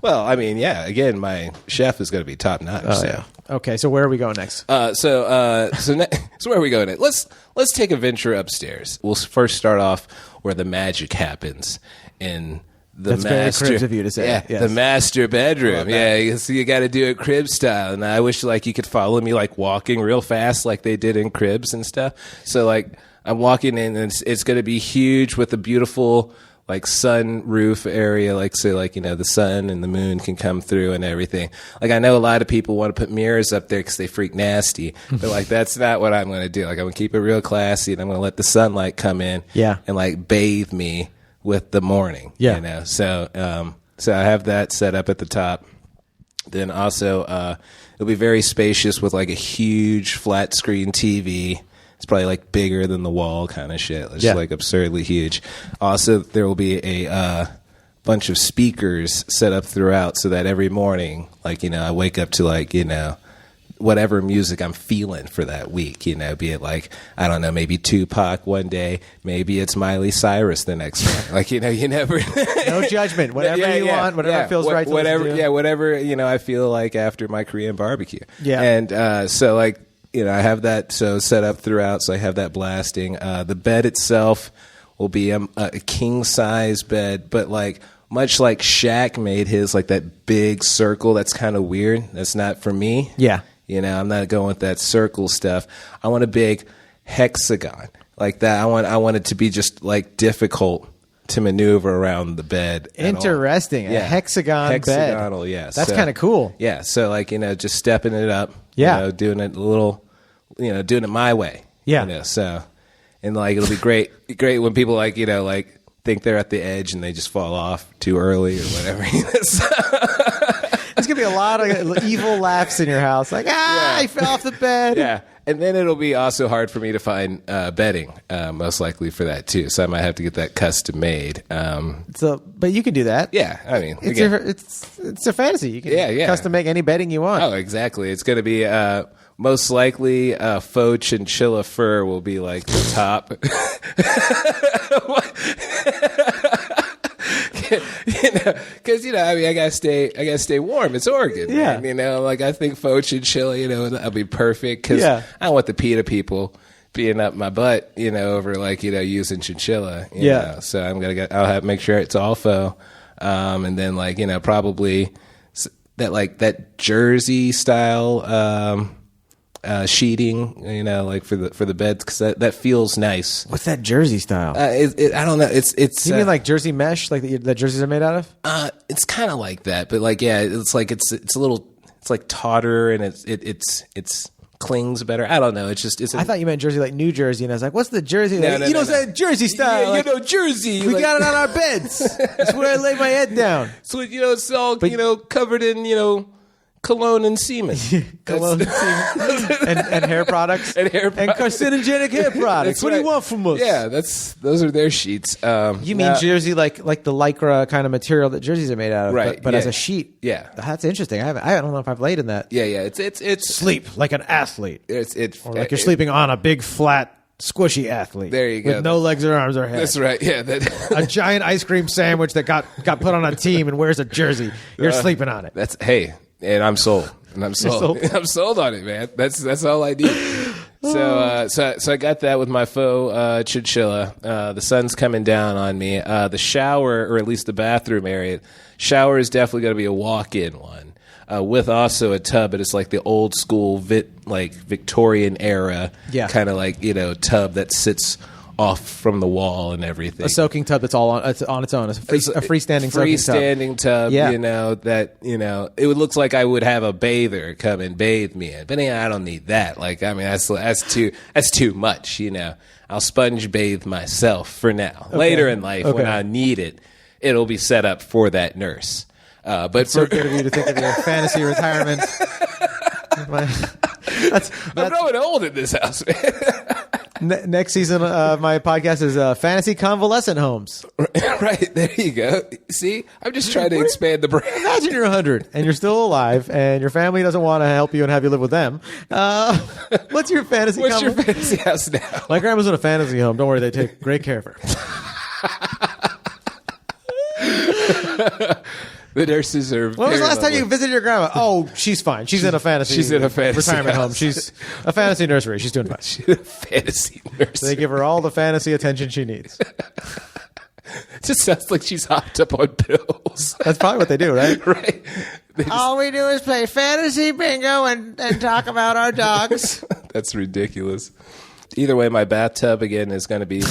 Well, I mean, yeah, again, my chef is going to be top notch. Oh, so. Yeah. Okay. So where are we going next? So where are we going next? Let's take a venture upstairs. We'll first start off where the magic happens in That's very cribs of you to say. Yeah, yes. The master bedroom. Yeah, so you got to do it crib style. And I wish like you could follow me like walking real fast like they did in cribs and stuff. So like I'm walking in and it's going to be huge with a beautiful like sun roof area. Like so like, you know, the sun and the moon can come through and everything. Like I know a lot of people want to put mirrors up there because they freak nasty. But like that's not what I'm going to do. Like I'm going to keep it real classy and I'm going to let the sunlight come in and like bathe me with the morning, you know. So I have that set up at the top. Then also it'll be very spacious with like a huge flat screen TV. It's probably like bigger than the wall kind of shit. It's like absurdly huge. Also, there will be a bunch of speakers set up throughout so that every morning, like, you know, I wake up to like, you know, whatever music I'm feeling for that week, you know, be it like, I don't know, maybe Tupac one day, maybe it's Miley Cyrus the next one. Like, you know, you never... No judgment. Whatever you want, whatever feels right to whatever, do. Yeah, whatever, you know, I feel like after my Korean barbecue. Yeah. And so, like, you know, I have that so set up throughout, so I have that blasting. The bed itself will be a king-size bed, but, like, much like Shaq made his, like, that big circle that's kind of weird. That's not for me. Yeah. You know, I'm not going with that circle stuff. I want a big hexagon like that. I want it to be just like difficult to maneuver around the bed. Interesting. A hexagonal bed. Yeah. That's kind of cool. Yeah. So like, just stepping it up. Yeah. Doing it a little, doing it my way. Yeah. So, and like, it'll be great when people like, like think they're at the edge and they just fall off too early or whatever. There's going to be a lot of evil laughs in your house. Like, I fell off the bed. Yeah. And then it'll be also hard for me to find bedding, most likely for that too. So I might have to get that custom made. But you can do that. Yeah, I mean, it's a fantasy. You can custom make any bedding you want. Oh, exactly. It's going to be most likely faux chinchilla fur will be like the top. Because I mean, I gotta stay warm. It's Oregon, yeah. Man. Like I think faux chinchilla, that'll be perfect. Because I don't want the PETA people being up my butt, over like using chinchilla. You know? So I'll have to make sure it's all faux, and then like probably that jersey style. Sheeting, like for the beds, because that feels nice. What's that jersey style? I don't know. It's. You mean like jersey mesh, like that jerseys are made out of? It's kind of like that, but like it's like it's a little. It's like tauter and it's clings better. I don't know. It's. I thought you meant jersey like New Jersey, and I was like, what's the jersey? No, jersey style. Yeah, Jersey. We got it on our beds. That's where I lay my head down. So it's all covered in cologne and semen. Cologne and semen. and hair products. And carcinogenic hair products. What do you want from us? Yeah, those are their sheets. You mean jersey like the Lycra kind of material that jerseys are made out of, right? But as a sheet. Yeah, that's interesting. I don't know if I've laid in that. Yeah. It's sleep like an athlete. Or like you're sleeping on a big flat squishy athlete. There you go. With no legs or arms or head. That's right. Yeah. A giant ice cream sandwich that got put on a team and wears a jersey. You're sleeping on it. And I'm sold. I'm sold on it, man. That's all I need. So I got that with my faux chinchilla. The sun's coming down on me. The shower, or at least the bathroom area, shower is definitely going to be a walk-in one. With also a tub, but it's like the old school Victorian era kind of like tub that sits off from the wall and everything. A soaking tub that's all on its own. It's a freestanding tub. Yeah. It would look like I would have a bather come and bathe me in. But I don't need that. Like, I mean, that's too much. I'll sponge bathe myself for now. Okay. Later in life, when I need it, it'll be set up for that nurse. But it's so good of you to think of your fantasy retirement. I'm growing old in this house, man. Next season, my podcast is Fantasy Convalescent Homes. Right, there you go. See, I'm just trying to expand the brand. Imagine you're 100 and you're still alive and your family doesn't want to help you and have you live with them. What's your fantasy house now? My grandma's in a fantasy home. Don't worry, they take great care of her. The nurses are. When was the last time you visited your grandma? Oh, she's fine. She's in a fantasy retirement home. She's a fantasy nursery. She's doing fine. She's a fantasy nursery. They give her all the fantasy attention she needs. It just sounds like she's hopped up on pills. That's probably what they do, right? Right. All we do is play fantasy bingo and talk about our dogs. That's ridiculous. Either way, my bathtub again is going to be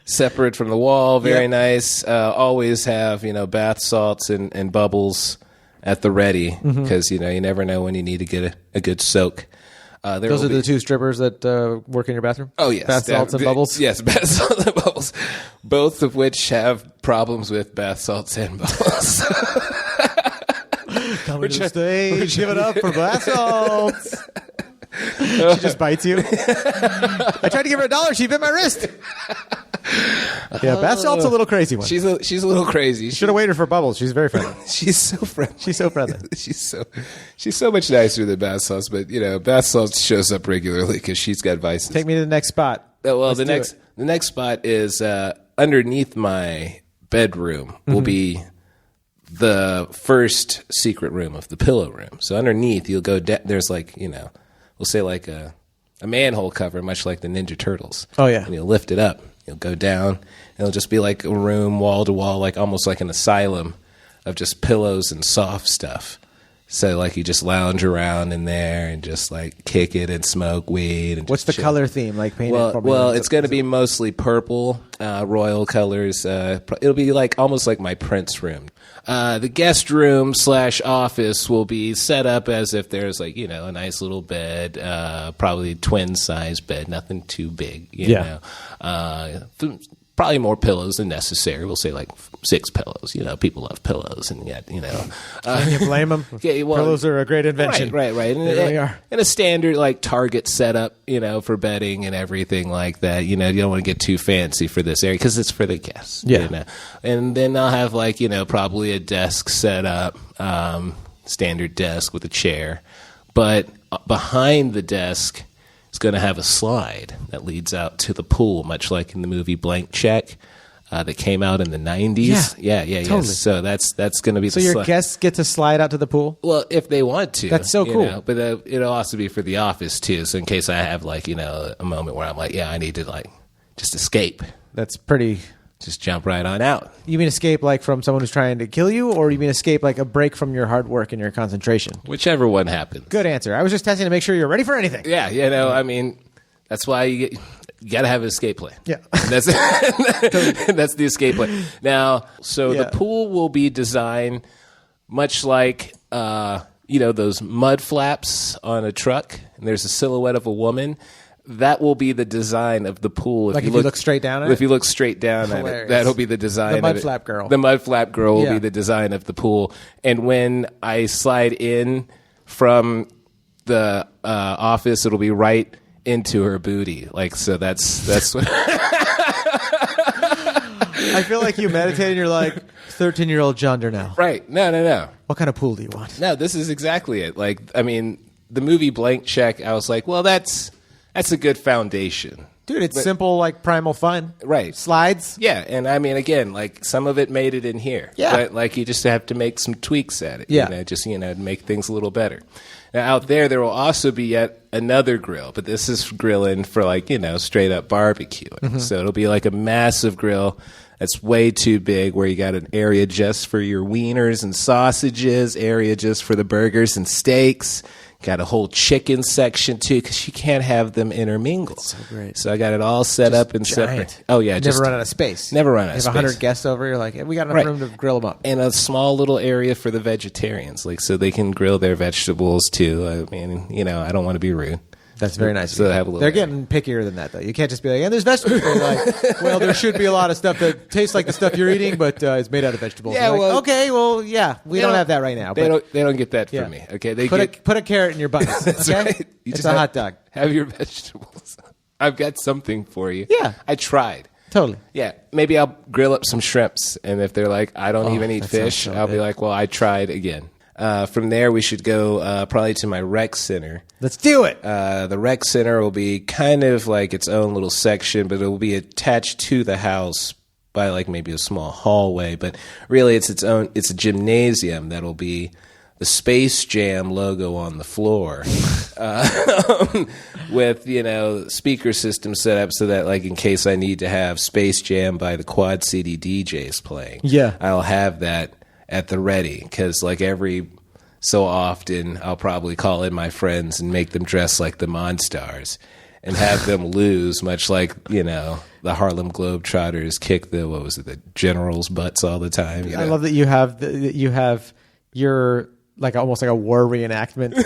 separate from the wall, very nice. Always have bath salts and bubbles at the ready because you never know when you need to get a good soak. Those are the two strippers that work in your bathroom? Oh yes, bath salts and bubbles. Yes, bath salts and bubbles, both of which have problems with bath salts and bubbles. Coming to the stage, give it up for bath salts. She just bites you. I tried to give her $1. She bit my wrist. Yeah, bath salt's a little crazy one. She's a little crazy. Should have waited for Bubbles. She's very friendly. She's so friendly. She's so friendly. She's so much nicer than bath salts. But bath salts shows up regularly because she's got vices. Take me to the next spot. Well, the next spot is underneath my bedroom will be the first secret room of the pillow room. So underneath, you'll go down. There's we'll say like a manhole cover, much like the Ninja Turtles. Oh yeah. And you'll lift it up. You'll go down, and it'll just be like a room, wall to wall, like almost like an asylum of just pillows and soft stuff. So like you just lounge around in there and just like kick it and smoke weed. And What's the chill. color theme? Like paint it for me. Well, it's going to be mostly purple, royal colors. It'll be like almost like my Prince room. The guest room / office will be set up as if there's like, you know, a nice little bed, probably twin size bed, nothing too big, you know. Probably more pillows than necessary. We'll say like 6 pillows. You know, people love pillows, and yet, you know, can you blame them? Pillows are a great invention. Right. And, they really are. And a standard like Target setup, you know, for bedding and everything like that. You know, you don't want to get too fancy for this area because it's for the guests. Yeah. You know? And then I'll have like, you know, probably a desk set up, standard desk with a chair, but behind the desk, it's going to have a slide that leads out to the pool, much like in the movie Blank Check that came out in the 90s. Yeah. Totally. So that's going to be So your guests get to slide out to the pool? Well, if they want to. That's so cool. Know, but it'll also be for the office, too. So in case I have, like, you know, a moment where I'm like, I need to, like, just escape. That's pretty... Just jump right on out. You mean escape like from someone who's trying to kill you, or you mean escape like a break from your hard work and your concentration? Whichever one happens. Good answer. I was just testing to make sure you're ready for anything. Yeah, you know, I mean, that's why you got to have an escape plan. Yeah. That's the escape plan. Now, the pool will be designed much like, you know, those mud flaps on a truck, and there's a silhouette of a woman. That will be the design of the pool. If you look straight down at it? If you look straight down at it, that'll be the design. The mud flap girl. The mud flap girl will be the design of the pool. And when I slide in from the office, it'll be right into her booty. Like, so that's what... I feel like you meditate and you're like 13-year-old Jon Durnell. Right. No. What kind of pool do you want? No, this is exactly it. Like, I mean, the movie Blank Check, I was like, well, that's a good foundation. Dude, it's simple, like primal fun. Right. Slides. Yeah, and I mean, again, like some of it made it in here. Yeah. But like you just have to make some tweaks at it. Yeah. You know, just, you know, to make things a little better. Now, out there will also be yet another grill, but this is grilling for like, you know, straight up barbecuing. Mm-hmm. So it'll be like a massive grill that's way too big, where you got an area just for your wieners and sausages, area just for the burgers and steaks. Got a whole chicken section too, because you can't have them intermingle. That's so great. So I got it all set up and separate. Oh yeah, never run out of space. Never run out of space. space. You have 100 guests over. You're like, hey, we got enough room to grill them up. And a small little area for the vegetarians, like so they can grill their vegetables too. I mean, you know, I don't want to be rude. That's very nice. So they have a little. They're getting pickier than that, though. You can't just be like, "And there's vegetables." They're like, well, there should be a lot of stuff that tastes like the stuff you're eating, but is made out of vegetables. Yeah, like, well, okay, well, yeah, we don't have that right now. They don't get that from me. Okay, they put a carrot in your buns. That's okay? right. It's a hot dog. Have your vegetables. I've got something for you. Yeah, I tried. Totally. Yeah, maybe I'll grill up some shrimps, and if they're like, I don't even eat fish, I'll be like, well, I tried again. From there, we should go probably to my rec center. Let's do it. The rec center will be kind of like its own little section, but it will be attached to the house by like maybe a small hallway. But really, it's a gymnasium that'll be the Space Jam logo on the floor, with, you know, speaker system set up so that, like, in case I need to have Space Jam by the Quad City DJs playing, I'll have that at the ready, because like every so often I'll probably call in my friends and make them dress like the Monstars and have them lose, much like, you know, the Harlem Globetrotters kick the Generals' butts all the time. You know? I love that you have your like almost like a war reenactment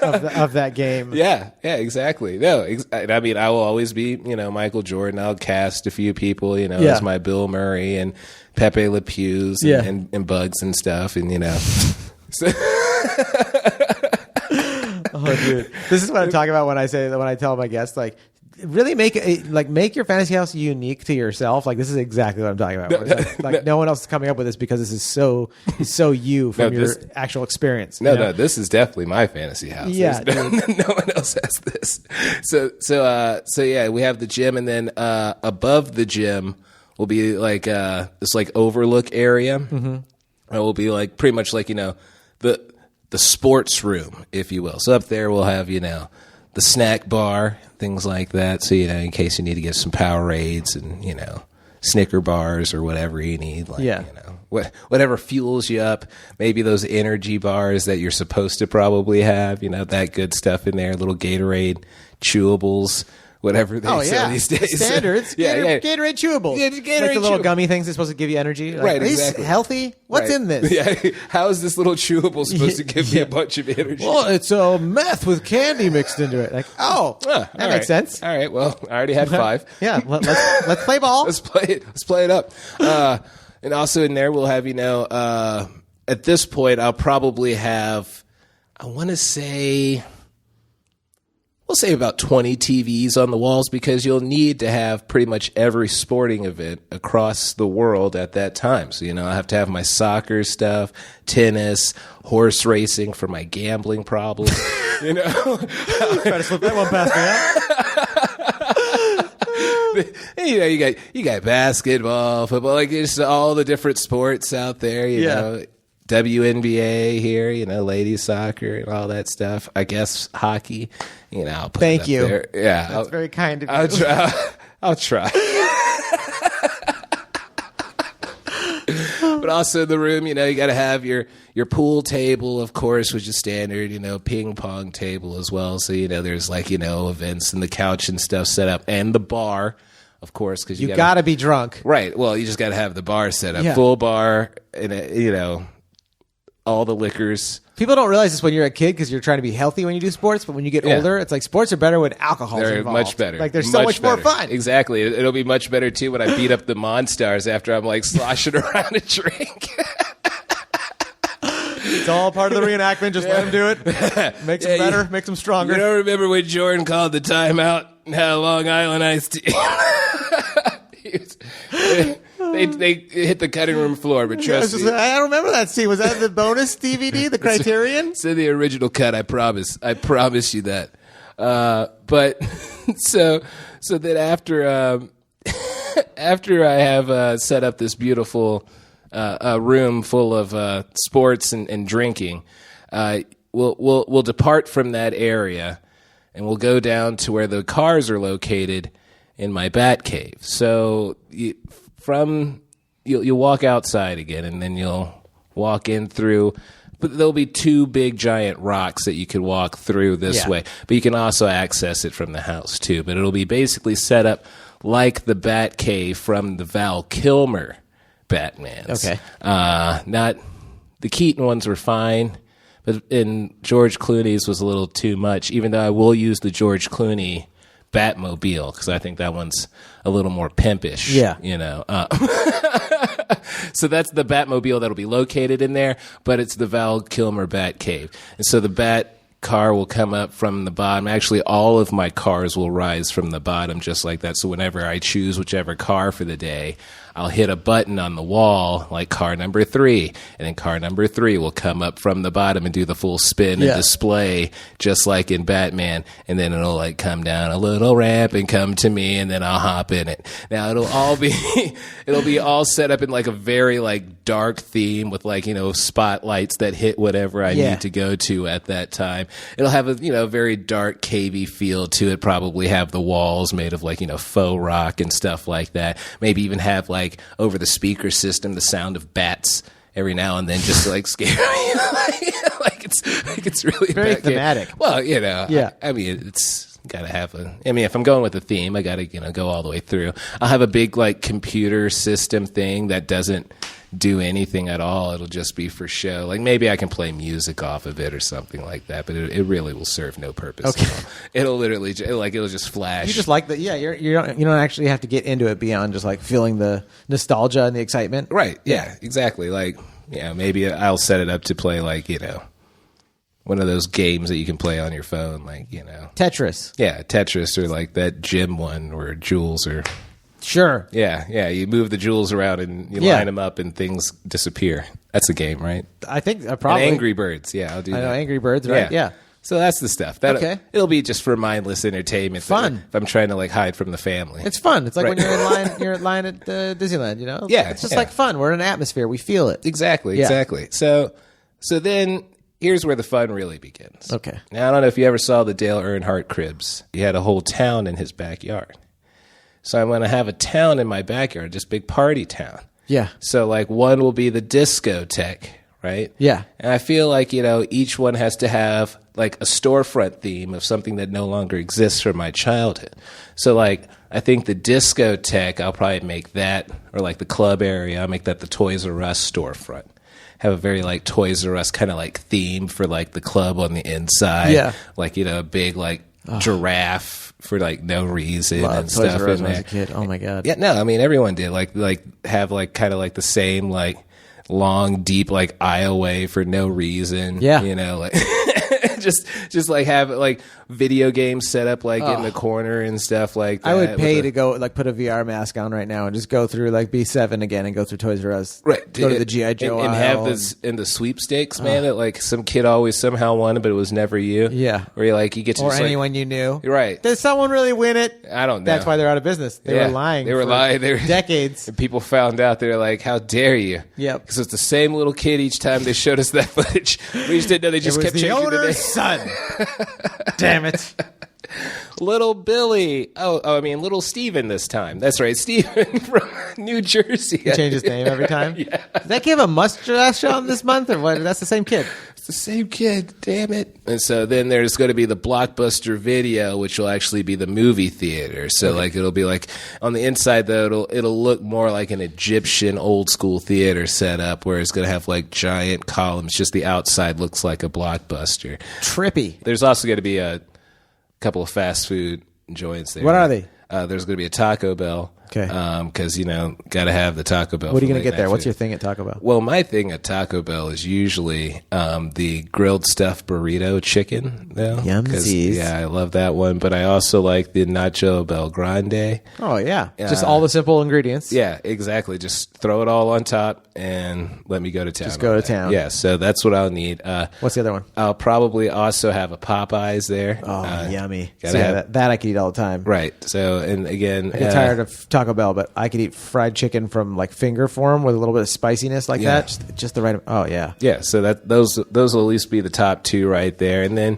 of that game. Yeah, exactly. No, I mean, I will always be, you know, Michael Jordan. I'll cast a few people, you know, as my Bill Murray and Pepe Le Pews and Bugs and stuff, and, you know. Oh, dude, this is what I'm talking about when I tell my guests, like, really make your fantasy house unique to yourself. Like, this is exactly what I'm talking about. No one else is coming up with this, because this is so you from your actual experience. No, this is definitely my fantasy house. Yeah, no one else has this. So yeah, we have the gym, and then above the gym will be like this like overlook area. Mm-hmm. It will be like pretty much like, you know, the sports room, if you will. So up there we'll have, you know, the snack bar, things like that. So, you know, in case you need to get some Powerades and, you know, Snicker bars or whatever you need. Like, Yeah. you know, whatever fuels you up. Maybe those energy bars that you're supposed to probably have, you know, that good stuff in there. Little Gatorade chewables. Whatever they sell these days. Standards. Gatorade chewables. Yeah, Gatorade like the little chew- gummy things that's supposed to give you energy. Like, Right, are these exactly. healthy? What's Right. in this? Yeah. How is this little chewable supposed to give me a bunch of energy? Well, it's meth with candy mixed into it. Like, that makes sense. All right. Well, I already had 5. Yeah, let's play ball. Let's play it. Let's play it up. And also in there, we'll have, you know, at this point, I'll probably have, I want to say, we'll say about 20 TVs on the walls, because you'll need to have pretty much every sporting event across the world at that time. So, you know, I have to have my soccer stuff, tennis, horse racing for my gambling problems. You know, Try to slip that one past me. you know, you got basketball, football, like just all the different sports out there. You know, WNBA here, you know, ladies soccer and all that stuff. I guess hockey. You know, I'll put Thank it up you. there. Yeah, That's very kind of you. I'll try. I'll try. But also in the room, you know, you got to have your pool table, of course, which is standard, you know, ping pong table as well. So, you know, there's like, you know, events and the couch and stuff set up, and the bar, of course, because You got to be drunk. Right. Well, you just got to have the bar set up, Yeah. full bar, and you know, all the liquors. People don't realize this when you're a kid because you're trying to be healthy when you do sports, but when you get older, it's like sports are better when alcohol's They're involved. much better. Like, they're so much more better. fun. Exactly. It'll be much better too when I beat up the Monstars after I'm like sloshing around a drink. It's all part of the reenactment. Just let them do it. Makes them better. Makes them stronger. You don't remember when Jordan called the timeout and had a Long Island iced tea? They hit the cutting room floor, but trust me. I don't remember that scene. Was that the bonus DVD, the Criterion? It's in the original cut. I promise. I promise you that. But so then after after I have set up this beautiful room full of sports and drinking, we'll depart from that area and we'll go down to where the cars are located in my Batcave. So you'll walk outside again, and then you'll walk in through. But there'll be 2 big giant rocks that you could walk through this way. But you can also access it from the house too. But it'll be basically set up like the Batcave from the Val Kilmer Batmans. Okay. Not the Keaton ones were fine, but in George Clooney's was a little too much. Even though I will use the George Clooney Batmobile, because I think that one's a little more pimpish. Yeah. You know. So that's the Batmobile that'll be located in there, but it's the Val Kilmer Batcave. And so the Bat car will come up from the bottom. Actually, all of my cars will rise from the bottom just like that. So whenever I choose whichever car for the day, I'll hit a button on the wall, like car number 3, and then car number 3 will come up from the bottom and do the full spin and display, just like in Batman, and then it'll like come down a little ramp and come to me, and then I'll hop in it. Now it'll be all set up in like a very like dark theme with like, you know, spotlights that hit whatever I need to go to at that time. It'll have a, you know, very dark cavey feel to it. Probably have the walls made of like, you know, faux rock and stuff like that. Maybe even have like over the speaker system the sound of bats every now and then, just to like scare me. like it's really very thematic. Well, you know, yeah. I mean, it's gotta have a. I mean, if I'm going with a theme, I gotta, you know, go all the way through. I'll have a big like computer system thing that doesn't do anything at all. It'll just be for show. Like maybe I can play music off of it or something like that, but it really will serve no purpose. Okay. At all. It'll literally it'll just flash. You just like the you don't actually have to get into it beyond just like feeling the nostalgia and the excitement. Right. Yeah. Exactly. Like, yeah, maybe I'll set it up to play like, you know, one of those games that you can play on your phone, like, you know, Tetris. Yeah, Tetris, or like that gym one where jewels are. Sure. Yeah. You move the jewels around and you line them up and things disappear. That's a game, right? I think probably. And Angry Birds. Yeah, I'll do that. I know Angry Birds, right? Yeah. So that's the stuff. It'll be just for mindless entertainment. Fun. If I'm trying to like hide from the family. It's fun. It's like when you're in line. You're in line at Disneyland. You know. Yeah. It's just like fun. We're in an atmosphere. We feel it. Exactly. So then here's where the fun really begins. Okay. Now I don't know if you ever saw the Dale Earnhardt cribs. He had a whole town in his backyard. So I'm going to have a town in my backyard, just big party town. Yeah. So like one will be the discotheque, right? Yeah. And I feel like, each one has to have like a storefront theme of something that no longer exists from my childhood. So like, I think the discotheque, I'll probably make that, or like the club area, I'll make that the Toys R Us storefront. Have a very like Toys R Us kind of like theme for like the club on the inside. Yeah. Like, a big like giraffe for like no reason and Toys stuff R Us in when I was there. a kid. Oh my God. Yeah, no, I mean everyone did like have like kind of like the same like long deep like aisleway for no reason. Yeah. Like just like have like video games set up like in the corner and stuff like that. I would pay to go like put a VR mask on right now and just go through like B7 again and go through Toys R Us. Right. Go to the G.I. Joe and aisle have this in the sweepstakes, man, that like some kid always somehow won, but it was never you. Yeah. Where you get to or just anyone you knew. Right. Did someone really win it? I don't know. That's why they're out of business. They were lying. They were lying. They were decades. And people found out. They were like, "How dare you?" Yep. Because it's the same little kid each time they showed us that footage. We just didn't know. They just It was kept the changing the name. owner's son. Damn it. Little Billy. Oh, I mean, little Steven this time. That's right. Steven from New Jersey. He changed his name every time. Yeah. Did that give a mustache on this month or what? That's the same kid. It's the same kid. Damn it. And so then there's going to be the Blockbuster Video, which will actually be the movie theater. So like it'll be like on the inside though, it'll look more like an Egyptian old school theater setup where it's going to have like giant columns. Just the outside looks like a Blockbuster. Trippy. There's also going to be a couple of fast food joints there. What are they? There's going to be a Taco Bell. Okay. Because, got to have the Taco Bell. What are you going to get there? What's your thing at Taco Bell? Well, my thing at Taco Bell is usually the grilled stuffed burrito chicken, though. Yumsies. Yeah, I love that one. But I also like the Nacho Bel Grande. Oh, yeah. Just all the simple ingredients. Yeah, exactly. Just throw it all on top and let me go to town. Just go to town. Yeah, so that's what I'll need. What's the other one? I'll probably also have a Popeyes there. Oh, yummy. gotta So yeah, have- that I could eat all the time. Right. So, and again... I get tired of Taco Bell, but I could eat fried chicken from like finger form with a little bit of spiciness like Yeah. that. Just the right. Oh yeah. Yeah, so those will at least be the top two right there, and then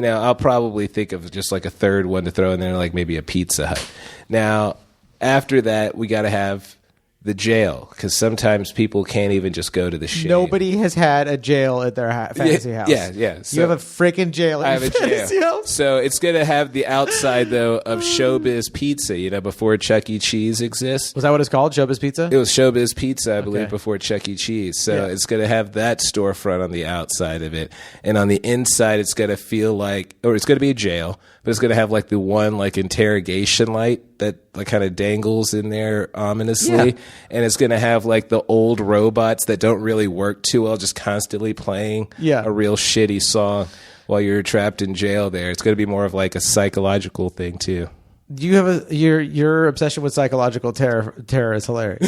I'll probably think of just like a third one to throw in there, like maybe a Pizza Hut. Now, after that, we got to have the jail because sometimes people can't even just go to the shade. Nobody has had a jail at their fantasy house. Yeah. You have a freaking jail I at have your a fantasy jail. house? So it's going to have the outside, though, of Showbiz Pizza, before Chuck E. Cheese exists. Was that what it's called? Showbiz Pizza? It was Showbiz Pizza, I believe, Okay. before Chuck E. Cheese. So Yeah. it's going to have that storefront on the outside of it. And on the inside, it's going to feel like, or it's going to be a jail, but it's going to have like the one like interrogation light that like kind of dangles in there ominously. Yeah. And it's going to have like the old robots that don't really work too well, just constantly playing a real shitty song while you're trapped in jail there. It's going to be more of like a psychological thing too. Do you have your obsession with psychological terror is hilarious.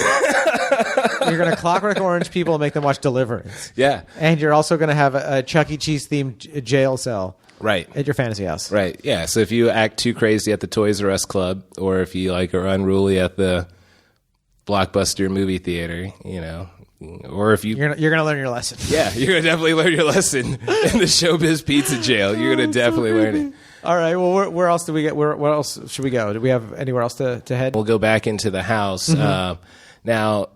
You're going to Clockwork Orange people and make them watch Deliverance. Yeah. And you're also going to have a Chuck E. Cheese themed jail cell. Right. At your fantasy house. Right. Yeah. So if you act too crazy at the Toys R Us club, or if you are unruly at the Blockbuster movie theater, or if You're gonna learn your lesson. yeah, you're gonna definitely learn your lesson in the Showbiz Pizza Jail. You're gonna definitely learn it. All right. Well, where else do we get? Where else should we go? Do we have anywhere else to head? We'll go back into the house. Now,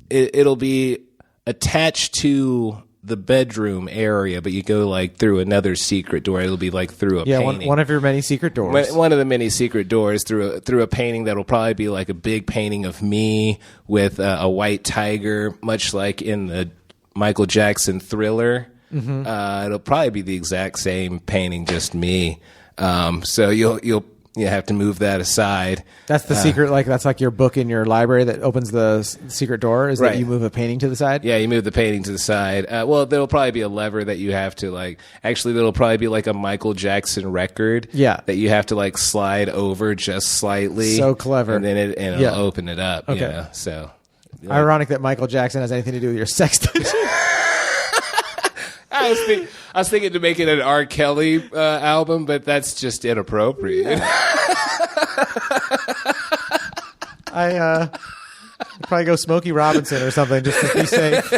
it'll be attached to the bedroom area, but you go like through another secret door. It'll be like through a painting. one of your many secret doors. One of the many secret doors through a painting that'll probably be like a big painting of me with a white tiger, much like in the Michael Jackson Thriller. It'll probably be the exact same painting, just me. So you'll have to move that aside. That's the secret. Like that's like your book in your library that opens the secret door. Is Right. that you move a painting to the side? Yeah, you move the painting to the side. Well, there'll probably be a lever that you have to like. Actually, there'll probably be like a Michael Jackson record. Yeah. That you have to like slide over just slightly. So clever. And then it'll Yeah. open it up. Okay. So. Ironic that Michael Jackson has anything to do with your sex dungeon. I was thinking to make it an R. Kelly album, but that's just inappropriate. I probably go Smokey Robinson or something just to be safe.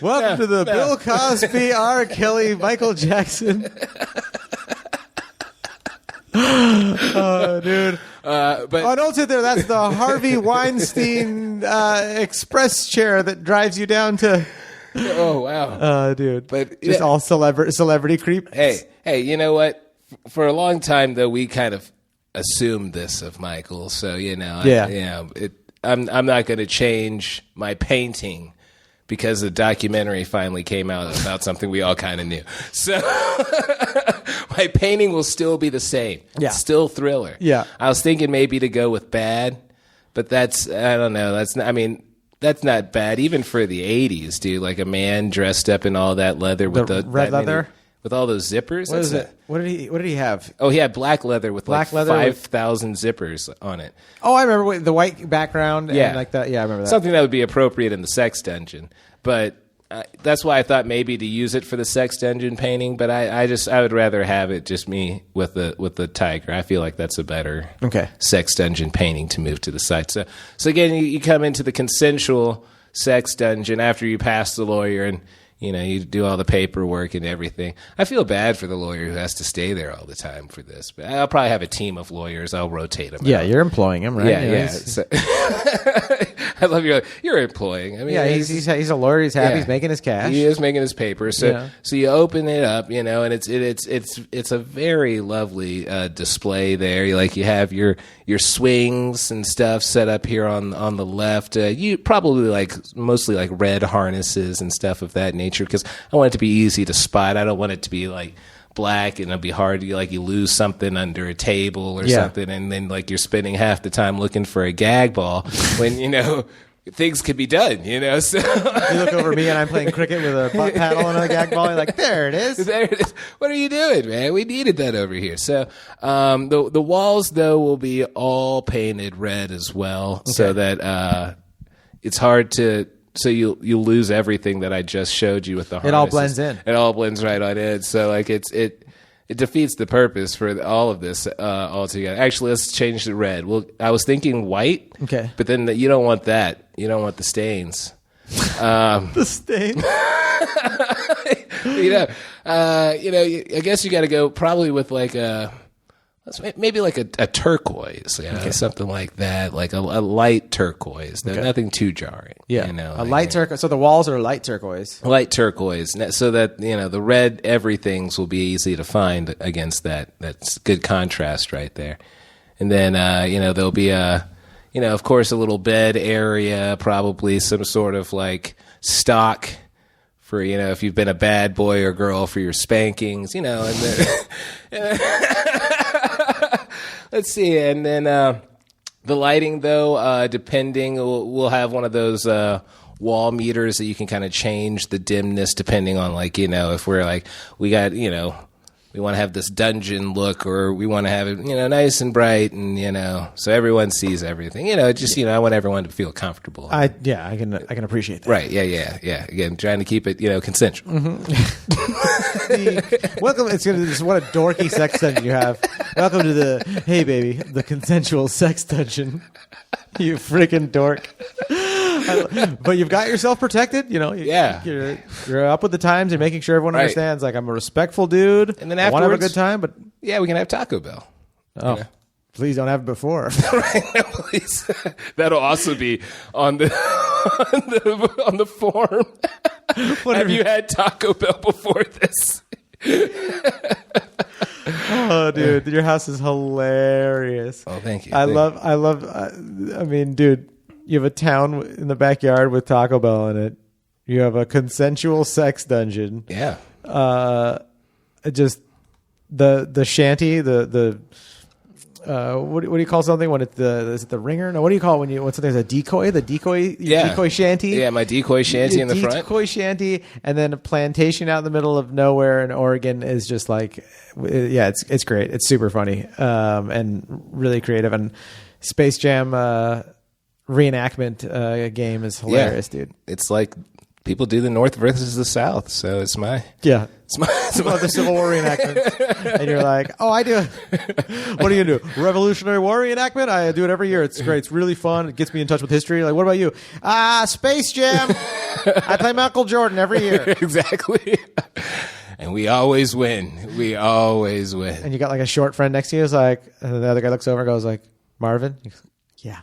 Welcome to the Bill Cosby, R. Kelly, Michael Jackson. Oh, dude. But Oh, don't sit there. That's the Harvey Weinstein express chair that drives you down to. oh wow, Dude. But, just yeah. all celebrity creep. hey, you know what? For a long time though, we kind of assumed this of Michael. So I'm not going to change my painting because the documentary finally came out about something we all kind of knew. So my painting will still be the same. Yeah. It's still Thriller. Yeah. I was thinking maybe to go with Bad, but that's, I don't know. That's not bad, even for the 80s, dude. Like a man dressed up in all that leather with the red leather? with all those zippers. What is it? What did he have? Oh, he had black leather with Black like leather 5,000 zippers on it. Oh, I remember the white background. Yeah. And like that. Yeah, I remember that. Something that would be appropriate in the sex dungeon. But that's why I thought maybe to use it for the sex dungeon painting. But I would rather have it just me with the tiger. I feel like that's a better sex dungeon painting to move to the side. So again, you come into the consensual sex dungeon after you pass the lawyer and you do all the paperwork and everything. I feel bad for the lawyer who has to stay there all the time for this, but I'll probably have a team of lawyers. I'll rotate them. Yeah, out. you're employing him, right? Yeah. So, I love you're employing. I mean, he's a lawyer. He's happy. Yeah. He's making his cash. He is making his paper. So you open it up, and it's a very lovely display there. You have your swings and stuff set up here on the left. You probably mostly like red harnesses and stuff of that nature because I want it to be easy to spot. I don't want it to be like black and it'll be hard to you lose something under a table or something, and then you're spending half the time looking for a gag ball when things could be done. So you look over me and I'm playing cricket with a paddle and a gag ball. You're like, there it is. There it is. What are you doing, man? We needed that over here. So the walls though will be all painted red as well, so that it's hard to. So you lose everything that I just showed you with the harnesses. It all blends in. It all blends right on in. So it defeats the purpose for all of this altogether. Actually, let's change the red. Well, I was thinking white. Okay. But then you don't want that. You don't want the stains. The stains. I guess you got to go probably with maybe like a turquoise, something like that, like a light turquoise. Nothing too jarring. Yeah, a light turquoise. So the walls are light turquoise. Light turquoise, so that the red everythings will be easy to find against that. That's good contrast right there. And then there'll be of course a little bed area, probably some sort of like stock for if you've been a bad boy or girl for your spankings, and then. Let's see, and then the lighting, though, depending, we'll have one of those wall meters that you can kind of change the dimness depending on, if we're we got, we want to have this dungeon look, or we want to have it, nice and bright, and so everyone sees everything. I want everyone to feel comfortable. I can appreciate that. Right? Yeah. Again, trying to keep it, consensual. Welcome. What a dorky sex dungeon you have. Welcome to the the consensual sex dungeon. You freaking dork. But you've got yourself protected, You're up with the times and making sure everyone understands. I'm a respectful dude. And then I want to have a afterwards, good time, but we can have Taco Bell. Oh, please don't have it before. Please. That'll also be on the on the form. Have you had Taco Bell before this? Oh, dude, your house is hilarious. Oh, thank you. I love. Dude, you have a town in the backyard with Taco Bell in it. You have a consensual sex dungeon. Yeah. Just the shanty, what do you call something when it's is it the ringer? No, what do you call it when there's a decoy? The decoy, decoy shanty. Yeah, my decoy shanty in the front. Decoy shanty, and then a plantation out in the middle of nowhere in Oregon is just it's great. It's super funny and really creative. And Space Jam reenactment game is hilarious, dude. It's like people do the North versus the South, so it's my the Civil War reenactment, and you're like, oh, I do. What are you gonna do? Revolutionary War reenactment? I do it every year. It's great. It's really fun. It gets me in touch with history. Like, what about you? Space Jam. I play Michael Jordan every year. Exactly. And we always win. We always win. And you got a short friend next to you. Is and the other guy looks over and goes Marvin? Yeah.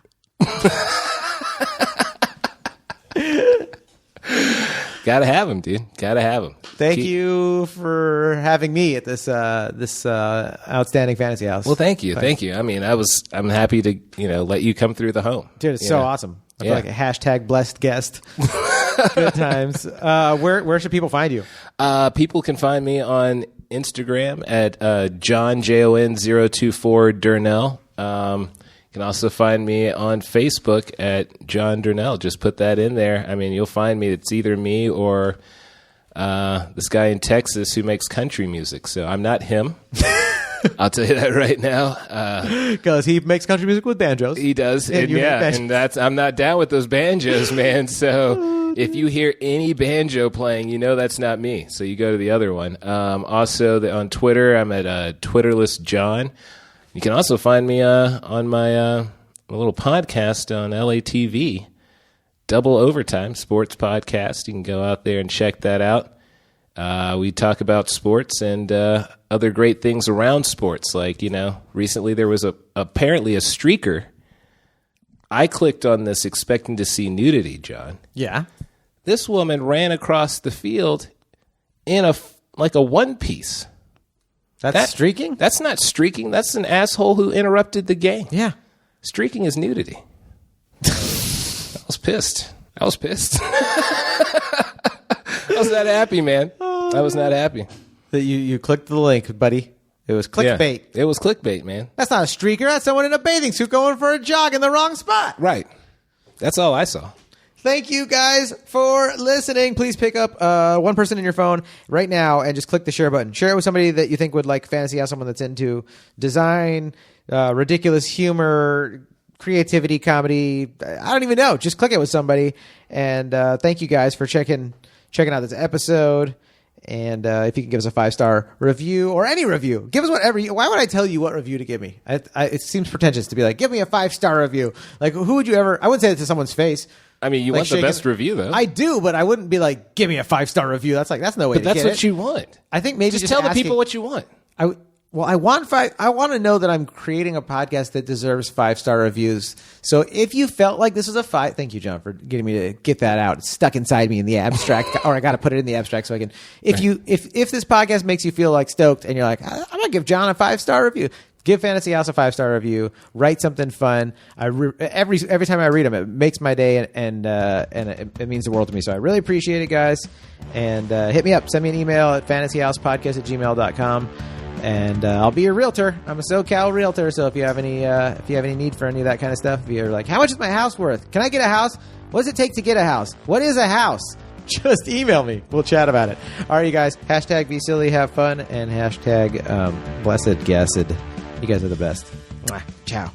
Gotta have him, dude. Gotta have him. Thank you for having me at this outstanding fantasy house. Well, thank you. Thank you. I mean, I'm happy to, let you come through the home. Dude, it's so awesome. I feel like a hashtag blessed guest. Good times. Where should people find you? People can find me on Instagram at Jon Jon024 Durnell. You can also find me on Facebook at Jon Durnell. Just put that in there. I mean, you'll find me. It's either me or this guy in Texas who makes country music. So I'm not him. I'll tell you that right now. Because he makes country music with banjos. He does. And I'm not down with those banjos, man. So if you hear any banjo playing, that's not me. So you go to the other one. Also, on Twitter, I'm at Twitterless John. You can also find me on my little podcast on LATV, Double Overtime Sports Podcast. You can go out there and check that out. We talk about sports and other great things around sports. Like, recently there was apparently a streaker. I clicked on this expecting to see nudity, John. Yeah. This woman ran across the field in a one-piece. That's streaking? That's not streaking. That's an asshole who interrupted the game. Yeah. Streaking is nudity. I was pissed. I was not happy, man. I was not happy. That you clicked the link, buddy. It was clickbait. Yeah, it was clickbait, man. That's not a streaker. That's someone in a bathing suit going for a jog in the wrong spot. Right. That's all I saw. Thank you guys for listening. Please pick up one person in your phone right now and just click the share button. Share it with somebody that you think would like Fantasy House, someone that's into design, ridiculous humor, creativity, comedy. I don't even know. Just click it with somebody. And thank you guys for checking out this episode. And if you can give us a 5-star review or any review, give us whatever. Why would I tell you what review to give me? It seems pretentious to be like, give me a 5-star review. Like, who would you ever? I wouldn't say it to someone's face. I mean, you want the best review, though. I do, but I wouldn't be like, give me a 5-star review. That's no way. But that's what you want. I think maybe just tell the people what you want. I want to know that I'm creating a podcast that deserves 5-star reviews. So if you felt like this was a 5, thank you, John, for getting me to get that out. It's stuck inside me in the abstract, or I got to put it in the abstract so I can. If this podcast makes you feel like stoked, and you're like, I'm gonna give John a 5-star review. Give Fantasy House a 5-star review. Write something fun. Every time I read them, it makes my day, and it means the world to me. So I really appreciate it, guys. And hit me up. Send me an email at fantasyhousepodcast@gmail.com. And I'll be your realtor. I'm a SoCal realtor. So if you have any need for any of that kind of stuff, if you're like, how much is my house worth? Can I get a house? What does it take to get a house? What is a house? Just email me. We'll chat about it. All right, you guys. Hashtag be silly, have fun, and hashtag blessed guessed. You guys are the best. Mwah. Ciao.